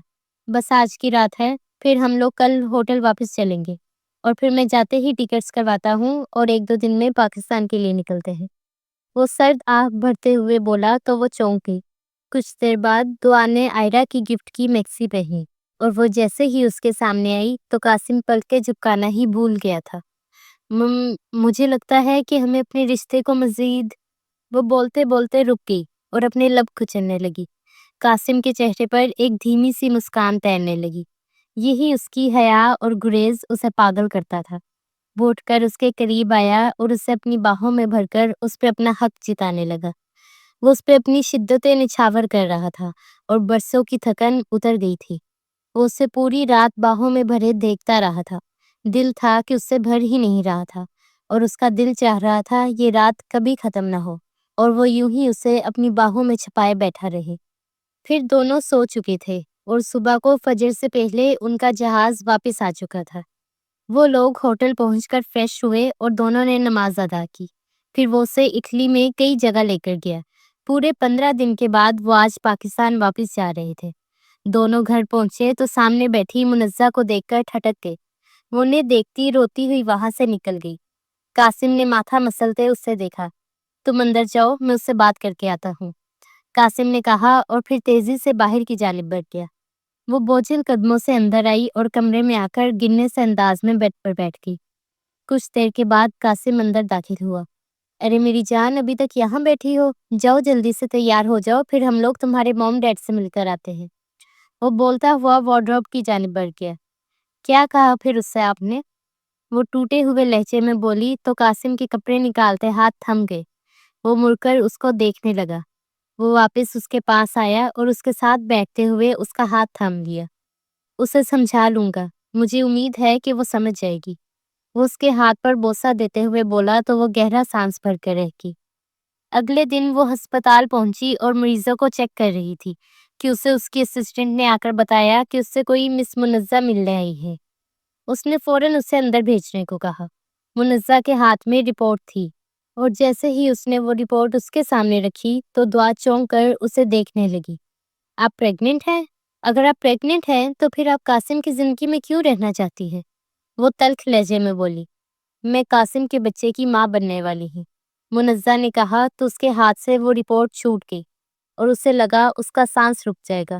بس آج کی رات ہے، پھر ہم لوگ کل ہوٹل واپس چلیں گے، اور پھر میں جاتے ہی ٹکٹس کرواتا ہوں اور 1-2 دن میں پاکستان کے لیے نکلتے ہیں۔ وہ سرد آہ بھرتے ہوئے بولا تو وہ چونک گئی۔ کچھ دیر بعد دعا نے آئرہ کی گفٹ کی میکسی پہنی، اور وہ جیسے ہی اس کے سامنے آئی تو قاسم پلکیں جھپکانا ہی بھول گیا تھا۔ مجھے لگتا ہے کہ ہمیں اپنے رشتے کو مزید…" وہ بولتے بولتے رک گئی اور اپنے لب کچلنے لگی۔ قاسم کے چہرے پر ایک دھیمی سی مسکان تیرنے لگی۔ یہی اس کی حیا اور گریز اسے پاگل کرتا تھا۔ وہ اٹھ کر اس کے قریب آیا اور اسے اپنی باہوں میں بھر کر اس پہ اپنا حق جتانے لگا۔ وہ اس پہ اپنی شدتیں نچھاور کر رہا تھا اور برسوں کی تھکن اتر گئی تھی۔ وہ اسے پوری رات باہوں میں بھرے دیکھتا رہا تھا۔ دل تھا کہ اس سے بھر ہی نہیں رہا تھا، اور اس کا دل چاہ رہا تھا یہ رات کبھی ختم نہ ہو اور وہ یوں ہی اسے اپنی باہوں میں چھپائے بیٹھا رہے۔ پھر دونوں سو چکے تھے اور صبح کو فجر سے پہلے ان کا جہاز واپس آ چکا تھا۔ وہ لوگ ہوٹل پہنچ کر فریش ہوئے اور دونوں نے نماز ادا کی۔ پھر وہ اسے اٹلی میں کئی جگہ لے کر گیا۔ پورے 15 دن کے بعد وہ آج پاکستان واپس جا رہے تھے۔ دونوں گھر پہنچے تو سامنے بیٹھی منزہ کو دیکھ کر ٹھٹک گئے۔ وہ انہیں دیکھتی روتی ہوئی وہاں سے نکل گئی۔ قاسم نے ماتھا مسلتے اس سے دیکھا۔ "تم اندر جاؤ، میں اس سے بات کر کے آتا ہوں." قاسم نے کہا اور پھر تیزی سے باہر کی جانب بڑھ گیا۔ وہ بوجھل قدموں سے اندر آئی اور کمرے میں آ کر گرنے سے انداز میں بیڈ پر بیٹھ گئی۔ کچھ دیر کے بعد قاسم اندر داخل ہوا۔ "ارے میری جان، ابھی تک یہاں بیٹھی ہو؟ جاؤ جلدی سے تیار ہو جاؤ، پھر ہم لوگ تمہارے موم ڈیڈ سے مل کر آتے ہیں." وہ بولتا ہوا وارڈروب کی جانب بڑھ گیا۔ "کیا کہا پھر اس سے آپ نے؟" وہ ٹوٹے ہوئے لہجے میں بولی تو قاسم کے کپڑے نکالتے ہاتھ تھم گئے۔ وہ مڑ کر اس کو دیکھنے لگا۔ وہ واپس اس کے پاس آیا اور اس کے ساتھ بیٹھتے ہوئے اس کا ہاتھ تھام لیا۔ "اسے سمجھا لوں گا، مجھے امید ہے کہ وہ سمجھ جائے گی." وہ اس کے ہاتھ پر بوسہ دیتے ہوئے بولا تو وہ گہرا سانس بھر کر رہ گئی۔ اگلے دن وہ ہسپتال پہنچی اور مریضوں کو چیک کر رہی تھی کہ اسے اس کی اسسٹنٹ نے آ کر بتایا کہ اس سے کوئی مس منزہ ملنے آئی ہے۔ اس نے فوراً اسے اندر بھیجنے کو کہا۔ منزہ کے ہاتھ میں رپورٹ تھی، اور جیسے ہی اس نے وہ رپورٹ اس کے سامنے رکھی تو دعا چونک کر اسے دیکھنے لگی۔ "آپ پریگننٹ ہیں؟ اگر آپ پریگننٹ ہیں تو پھر آپ قاسم کی زندگی میں کیوں رہنا چاہتی ہیں؟" وہ تلخ لہجے میں بولی۔ "میں قاسم کے بچے کی ماں بننے والی ہوں." منزہ نے کہا تو اس کے ہاتھ سے وہ رپورٹ چھوٹ گئی اور اسے لگا اس کا سانس رک جائے گا۔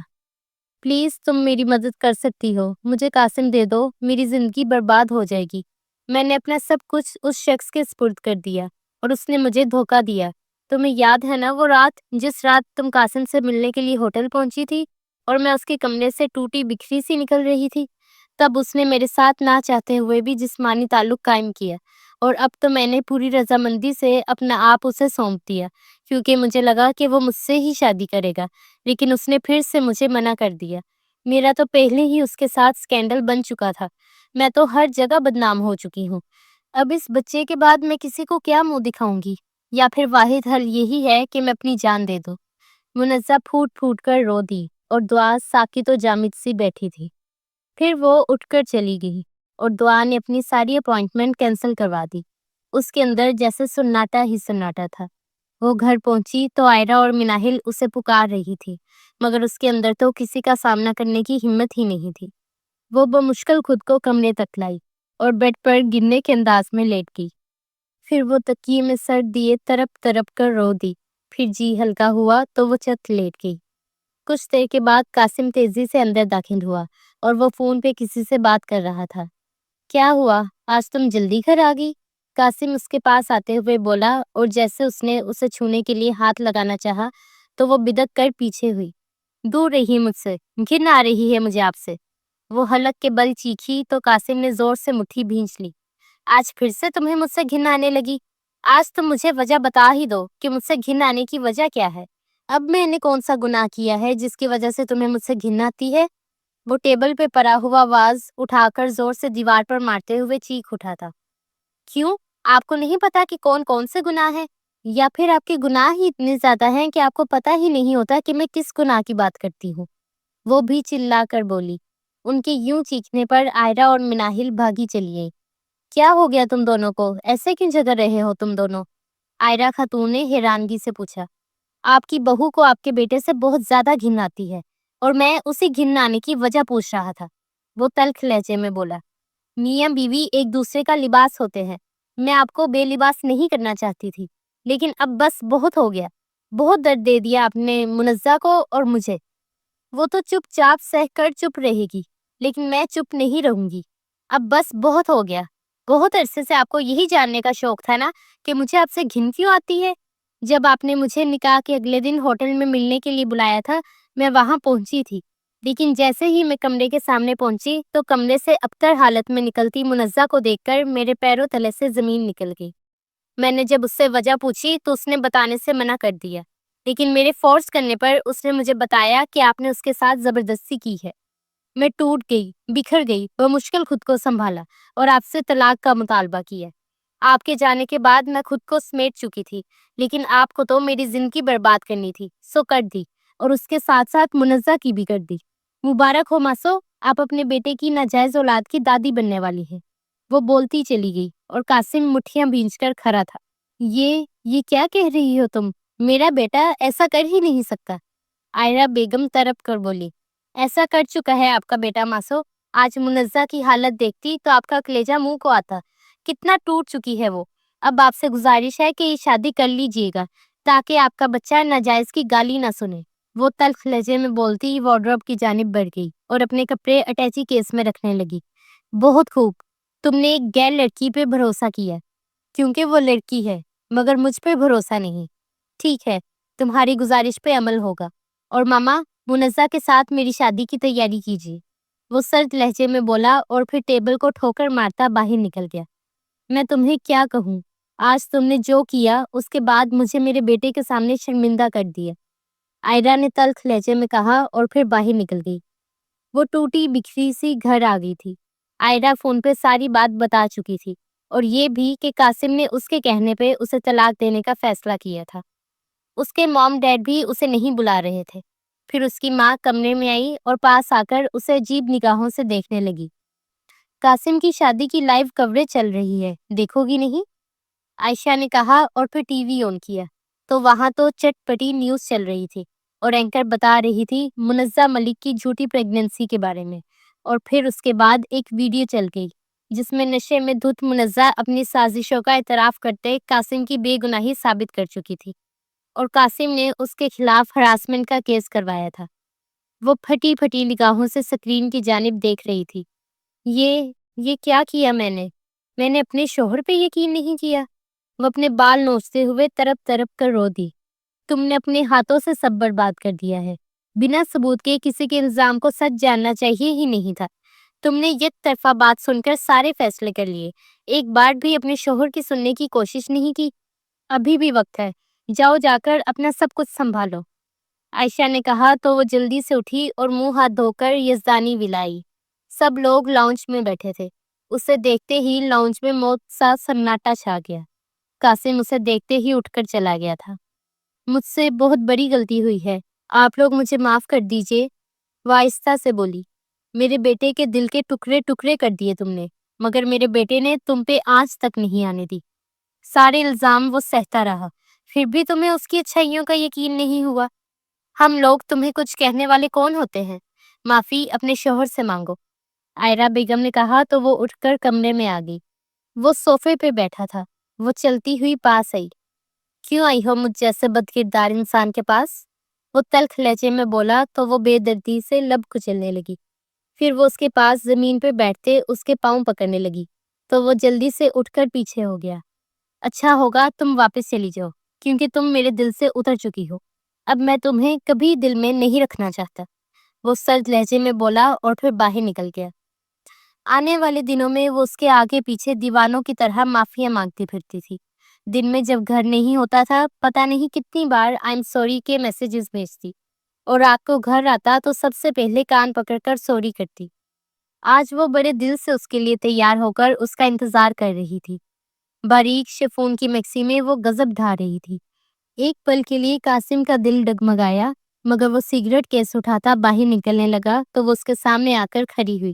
"پلیز تم میری مدد کر سکتی ہو، مجھے قاسم دے دو، میری زندگی برباد ہو جائے گی۔ میں نے اپنا سب کچھ اس شخص کے سپرد کر دیا اور اس نے مجھے دھوکہ دیا۔ تمہیں یاد ہے نا وہ رات، جس رات تم قاسم سے ملنے کے لیے ہوٹل پہنچی تھی اور میں اس کے کمرے سے ٹوٹی بکھری سی نکل رہی تھی؟ تب اس نے میرے ساتھ نہ چاہتے ہوئے بھی جسمانی تعلق قائم کیا، اور اب تو میں نے پوری رضامندی سے اپنا آپ اسے سونپ دیا، کیونکہ مجھے لگا کہ وہ مجھ سے ہی شادی کرے گا، لیکن اس نے پھر سے مجھے منع کر دیا۔ میرا تو پہلے ہی اس کے ساتھ سکینڈل بن چکا تھا، میں تو ہر جگہ بدنام ہو چکی ہوں۔ اب اس بچے کے بعد میں کسی کو کیا منہ دکھاؤں گی؟ یا پھر واحد حل یہی ہے کہ میں اپنی جان دے دوں." منزہ پھوٹ پھوٹ کر رو دی اور دعا ساکت و جامد سی بیٹھی تھی۔ پھر وہ اٹھ کر چلی گئی اور دعا نے اپنی ساری اپوائنٹمنٹ کینسل کروا دی۔ اس کے اندر جیسے سناٹا ہی سناٹا تھا۔ وہ گھر پہنچی تو آئرہ اور مناہل اسے پکار رہی تھی، مگر اس کے اندر تو کسی کا سامنا کرنے کی ہمت ہی نہیں تھی۔ وہ بمشکل خود کو کمرے تک لائی اور بیڈ پر گرنے کے انداز میں لیٹ گئی۔ پھر وہ تکیے میں سر دیے تڑپ تڑپ کر رو دی۔ پھر جی ہلکا ہوا تو وہ چت لیٹ گئی۔ کچھ دیر کے بعد قاسم تیزی سے اندر داخل ہوا اور وہ فون پہ کسی سے بات کر رہا تھا۔ "کیا ہوا؟ آج تم جلدی گھر آ گئی؟" قاسم اس کے پاس آتے ہوئے بولا، اور جیسے اس نے اسے چھونے کے لیے ہاتھ لگانا چاہا تو وہ بدک کر پیچھے ہوئی۔ "دور رہی مجھ سے، گھن آ رہی ہے مجھے آپ سے." وہ حلق کے بل چیخی تو قاسم نے زور سے مٹھی بھینچ لی۔ "آج پھر سے تمہیں مجھ سے گھن آنے لگی؟ آج تم مجھے وجہ بتا ہی دو کہ مجھ سے گھن آنے کی وجہ کیا ہے۔ اب میں نے کون سا گناہ کیا ہے جس کی وجہ سے تمہیں مجھ سے گھن آتی ہے؟ وہ ٹیبل پہ پڑا ہوا واز اٹھا کر زور سے دیوار پر مارتے ہوئے چیخ اٹھا تھا۔ کیوں؟ آپ کو نہیں پتا کہ کون کون سے گناہ ہیں؟ یا پھر آپ کے گناہ ہی اتنے زیادہ ہیں کہ آپ کو پتا ہی نہیں ہوتا کہ میں کس گناہ کی بات کرتی ہوں؟ وہ بھی چلا کر بولی۔ ان کے یوں چیخنے پر آئرہ اور مناہل بھاگی چلی گئی۔ کیا ہو گیا تم دونوں کو؟ ایسے کیوں جگر رہے ہو تم دونوں؟ آئرہ خاتون نے حیرانگی سے پوچھا۔ آپ کی بہو کو آپ کے بیٹے سے بہت زیادہ گھن آتی ہے اور میں اسی گھن آنے کی وجہ پوچھ رہا تھا، وہ تلخ لہجے میں بولا۔ میاں بیوی ایک دوسرے کا لباس ہوتے ہیں۔ میں آپ کو بے لباس نہیں کرنا چاہتی تھی، لیکن اب بس بہت ہو گیا۔ بہت درد دے دیا آپ نے منزہ کو اور مجھے۔ وہ تو چپ چاپ سہ کر چپ رہے گی، لیکن میں چپ نہیں رہوں گی۔ اب بس بہت ہو گیا۔ بہت عرصے سے آپ کو یہی جاننے کا شوق تھا نا کہ مجھے آپ سے گھن کیوں آتی ہے۔ جب آپ نے مجھے نکاح کے اگلے دن ہوٹل میں ملنے کے لیے بلایا تھا، میں وہاں پہنچی تھی، لیکن جیسے ہی میں کمرے کے سامنے پہنچی تو کمرے سے ابتر حالت میں نکلتی منزہ کو دیکھ کر میرے پیروں تلے سے زمین نکل گئی۔ میں نے جب اس سے وجہ پوچھی تو اس نے بتانے سے منع کر دیا، لیکن میرے فورس کرنے پر اس نے مجھے بتایا کہ آپ نے اس کے ساتھ زبردستی کی ہے۔ میں ٹوٹ گئی، بکھر گئی، بمشکل خود کو سنبھالا اور آپ سے طلاق کا مطالبہ کیا۔ آپ کے جانے کے بعد میں خود کو سمیٹ چکی تھی، لیکن آپ کو تو میری زندگی برباد کرنی تھی، سو کر دی، اور اس کے ساتھ ساتھ منزہ کی بھی کر دی۔ مبارک ہو ماسو، آپ اپنے بیٹے کی ناجائز اولاد کی دادی بننے والی ہیں۔ وہ بولتی چلی گئی اور قاسم مٹھیاں بھینچ کر کھڑا تھا۔ یہ کیا کہہ رہی ہو تم؟ میرا بیٹا ایسا کر ہی نہیں سکتا، آئرہ بیگم تڑپ کر بولی۔ ایسا کر چکا ہے آپ کا بیٹا ماسو۔ آج منزہ کی حالت دیکھتی تو آپ کا کلیجہ منہ کو آتا، کتنا ٹوٹ چکی ہے وہ۔ اب آپ سے گزارش ہے کہ یہ شادی کر لیجئے گا تاکہ آپ کا بچہ ناجائز کی گالی نہ سنے۔ وہ تلخ لہجے میں بولتی وارڈروب کی جانب بڑھ گئی اور اپنے کپڑے اٹیچی کیس میں رکھنے لگی۔ بہت خوب، تم نے ایک غیر لڑکی پہ بھروسہ کیا کیونکہ وہ لڑکی ہے، مگر مجھ پہ بھروسہ نہیں۔ ٹھیک ہے، تمہاری گزارش پہ عمل ہوگا، اور ماما منزہ کے ساتھ میری شادی کی تیاری کیجیے، وہ سرد لہجے میں بولا اور پھر ٹیبل کو ٹھوکر مارتا باہر نکل گیا۔ میں تمہیں کیا کہوں؟ آج تم نے جو کیا اس کے بعد مجھے میرے بیٹے کے سامنے شرمندہ کر دیا، آئرہ نے تلخ لہجے میں کہا اور پھر باہر نکل گئی۔ وہ ٹوٹی بکھری سی گھر آ گئی تھی۔ آئرہ فون پہ ساری بات بتا چکی تھی، اور یہ بھی کہ قاسم نے اس کے کہنے پہ اسے طلاق دینے کا فیصلہ کیا تھا۔ اس کے موم ڈیڈ بھی اسے نہیں بلا رہے تھے۔ پھر اس کی ماں کمرے میں آئی اور پاس آ کر اسے عجیب نگاہوں سے دیکھنے لگی۔ قاسم کی شادی کی لائیو کوریج چل رہی ہے، دیکھو گی نہیں؟ عائشہ نے کہا اور پھر ٹی وی آن کیا تو وہاں تو چٹ پٹی نیوز چل رہی تھی، اور اینکر بتا رہی تھی منزہ ملک کی جھوٹی پریگننسی کے بارے میں، اور پھر اس کے بعد ایک ویڈیو چل گئی جس میں نشے میں دھت منزہ اپنی سازشوں کا اعتراف کرتے قاسم کی بے گناہی ثابت کر چکی تھی، اور قاسم نے اس کے خلاف ہراسمنٹ کا کیس کروایا تھا۔ وہ پھٹی پھٹی نگاہوں سے سکرین کی جانب دیکھ رہی تھی۔ یہ کیا کیا میں نے اپنے شوہر پہ یقین نہیں کیا۔ وہ اپنے بال نوچتے ہوئے تڑپ تڑپ کر رو دی۔ تم نے اپنے ہاتھوں سے سب برباد کر دیا ہے۔ بنا ثبوت کے کسی کے الزام کو سچ جاننا چاہیے ہی نہیں تھا۔ تم نے یک طرفہ بات سن کر سارے فیصلے کر لیے، ایک بار بھی اپنے شوہر کی سننے کی کوشش نہیں کی۔ ابھی بھی وقت ہے، جاؤ جا کر اپنا سب کچھ سنبھالو، عائشہ نے کہا تو وہ جلدی سے اٹھی اور منہ ہاتھ دھو کر یزدانی ولائی۔ سب لوگ لاؤنج میں بیٹھے تھے۔ اسے دیکھتے ہی لاؤنج میں موت سا سناٹا چھا گیا۔ قاسم اسے دیکھتے ہی اٹھ کر چلا گیا تھا۔ مجھ سے بہت بڑی غلطی ہوئی ہے، آپ لوگ مجھے معاف کر دیجئے، وہ آہستہ سے بولی۔ میرے بیٹے کے دل کے ٹکڑے ٹکڑے کر دیے تم نے، مگر میرے بیٹے نے تم پہ آنچ تک نہیں آنے دی۔ سارے الزام وہ سہتا رہا، پھر بھی تمہیں اس کی اچھائیوں کا یقین نہیں ہوا۔ ہم لوگ تمہیں کچھ کہنے والے کون ہوتے ہیں؟ معافی اپنے شوہر سے مانگو، آئرہ بیگم نے کہا تو وہ اٹھ کر کمرے میں آ گئی۔ وہ صوفے پہ بیٹھا تھا۔ وہ چلتی ہوئی پاس آئی۔ کیوں آئی ہو مجھ جیسے بدکردار انسان کے پاس؟ وہ تلخ لہجے میں بولا تو وہ بے دردی سے لب کچلنے لگی۔ پھر وہ اس کے پاس زمین پہ بیٹھتے اس کے پاؤں پکڑنے لگی تو وہ جلدی سے اٹھ کر پیچھے ہو گیا۔ اچھا ہوگا تم واپس چلی جاؤ، کیونکہ تم میرے دل سے اتر چکی ہو۔ اب میں تمہیں کبھی دل میں نہیں رکھنا چاہتا، وہ سرد لہجے میں بولا اور پھر باہر نکل گیا۔ آنے والے دنوں میں وہ اس کے آگے پیچھے دیوانوں کی طرح معافیاں مانگتی پھرتی تھی۔ دن میں جب گھر نہیں ہوتا تھا، پتہ نہیں کتنی بار آئی ایم سوری کے میسیجز بھیجتی۔ اور رات کو گھر آتا تو سب سے پہلے کان پکڑ کر سوری کرتی۔ آج وہ بڑے دل سے اس کے لیے تیار ہو کر اس کا انتظار کر رہی تھی۔ باریک شفون کی میکسی میں وہ غضب ڈھا رہی تھی۔ ایک پل کے لیے قاسم کا دل ڈگمگایا، مگر وہ سگریٹ کیس اٹھاتا باہر نکلنے لگا تو وہ اس کے سامنے آ کر کھڑی ہوئی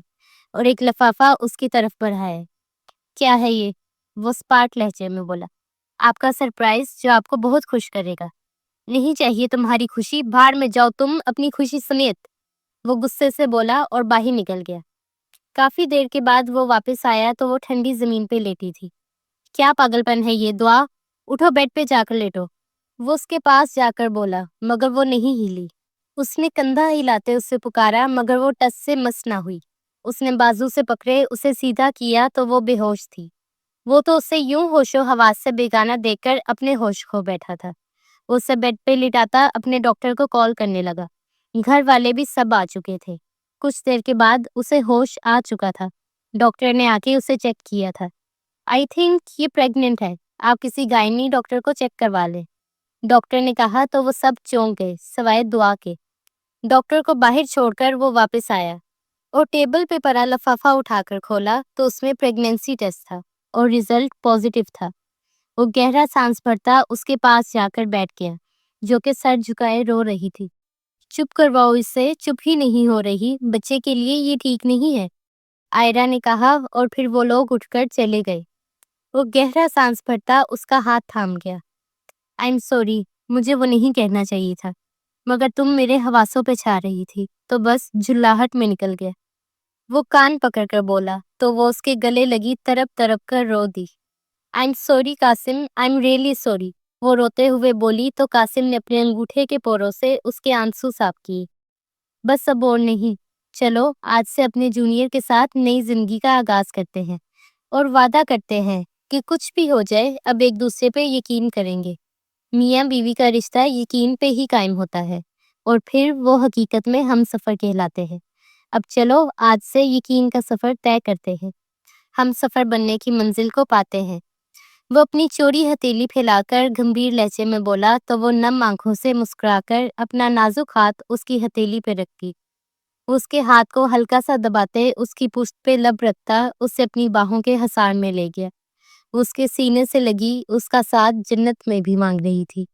اور ایک لفافہ اس کی طرف بڑھایا۔ کیا ہے یہ؟ وہ اسپاٹ لہجے میں بولا۔ آپ کا سرپرائز جو آپ کو بہت خوش کرے گا۔ نہیں چاہیے تمہاری خوشی، باہر میں جاؤ تم اپنی خوشی سمیت، وہ غصے سے بولا اور باہر نکل گیا۔ کافی دیر کے بعد وہ واپس آیا تو وہ ٹھنڈی زمین پہ لیٹی تھی۔ کیا پاگل پن ہے یہ دعا، اٹھو بیڈ پہ جا کر لیٹو، وہ اس کے پاس جا کر بولا، مگر وہ نہیں ہلی۔ اس نے کندھا ہلاتے اسے پکارا مگر وہ ٹس سے مس نہ ہوئی۔ اس نے بازو سے پکڑے اسے سیدھا کیا تو وہ بے ہوش تھی۔ وہ تو اسے یوں ہوش و حواس سے بیگانہ دیکھ کر اپنے ہوش کھو بیٹھا تھا۔ وہ اسے بیڈ پہ لٹاتا اپنے ڈاکٹر کو کال کرنے لگا۔ گھر والے بھی سب آ چکے تھے۔ کچھ دیر کے بعد اسے ہوش آ چکا تھا۔ ڈاکٹر نے آ کے اسے چیک کیا تھا۔ آئی تھنک یہ پریگننٹ ہے، آپ کسی گائنی ڈاکٹر کو چیک کروا لیں، ڈاکٹر نے کہا تو وہ سب چونک گئے سوائے دعا کے۔ ڈاکٹر کو باہر چھوڑ کر وہ واپس آیا اور ٹیبل پہ پڑا لفافہ اٹھا کر کھولا تو اس میں پریگنینسی ٹیسٹ تھا اور ریزلٹ پازیٹیو تھا۔ وہ گہرا سانس بھرتا اس کے پاس جا کر بیٹھ گیا، جو کہ سر جھکائے رو رہی تھی۔ چپ کرواؤ اس سے، چپ ہی نہیں ہو رہی، بچے کے لیے یہ ٹھیک نہیں ہے، آئرہ نے کہا اور پھر وہ لوگ اٹھ کر چلے گئے۔ وہ گہرا سانس بھرتا اس کا ہاتھ تھام گیا۔ آئی ایم سوری، مجھے وہ نہیں کہنا چاہیے تھا، مگر تم میرے حواسوں پہ چھا رہی تھی تو بس جھلاہٹ میں نکل گیا، وہ کان پکڑ کر بولا تو وہ اس کے گلے لگی تڑپ تڑپ کر رو دی۔ I'm sorry Qasim, I'm really sorry, وہ روتے ہوئے بولی تو قاسم نے اپنے انگوٹھے کے پوروں سے اس کے آنسو صاف کیے۔ بس اب اور نہیں، چلو آج سے اپنے جونیئر کے ساتھ نئی زندگی کا آغاز کرتے ہیں اور وعدہ کرتے ہیں کہ کچھ بھی ہو جائے اب ایک دوسرے پہ یقین کریں گے۔ میاں بیوی کا رشتہ یقین پہ ہی قائم ہوتا ہے اور پھر وہ حقیقت میں ہم سفر کہلاتے ہیں۔ اب چلو آج سے یقین کا سفر طے کرتے ہیں، ہم سفر بننے کی منزل کو پاتے ہیں۔ وہ اپنی چوری ہتھیلی پھیلا کر گمبھیر لہجے میں بولا تو وہ نم آنکھوں سے مسکرا کر اپنا نازک ہاتھ اس کی ہتھیلی پہ رکھتی۔ اس کے ہاتھ کو ہلکا سا دباتے اس کی پشت پہ لب رکھتا اسے اپنی باہوں کے حصار میں لے گیا۔ اس کے سینے سے لگی اس کا ساتھ جنت میں بھی مانگ رہی تھی۔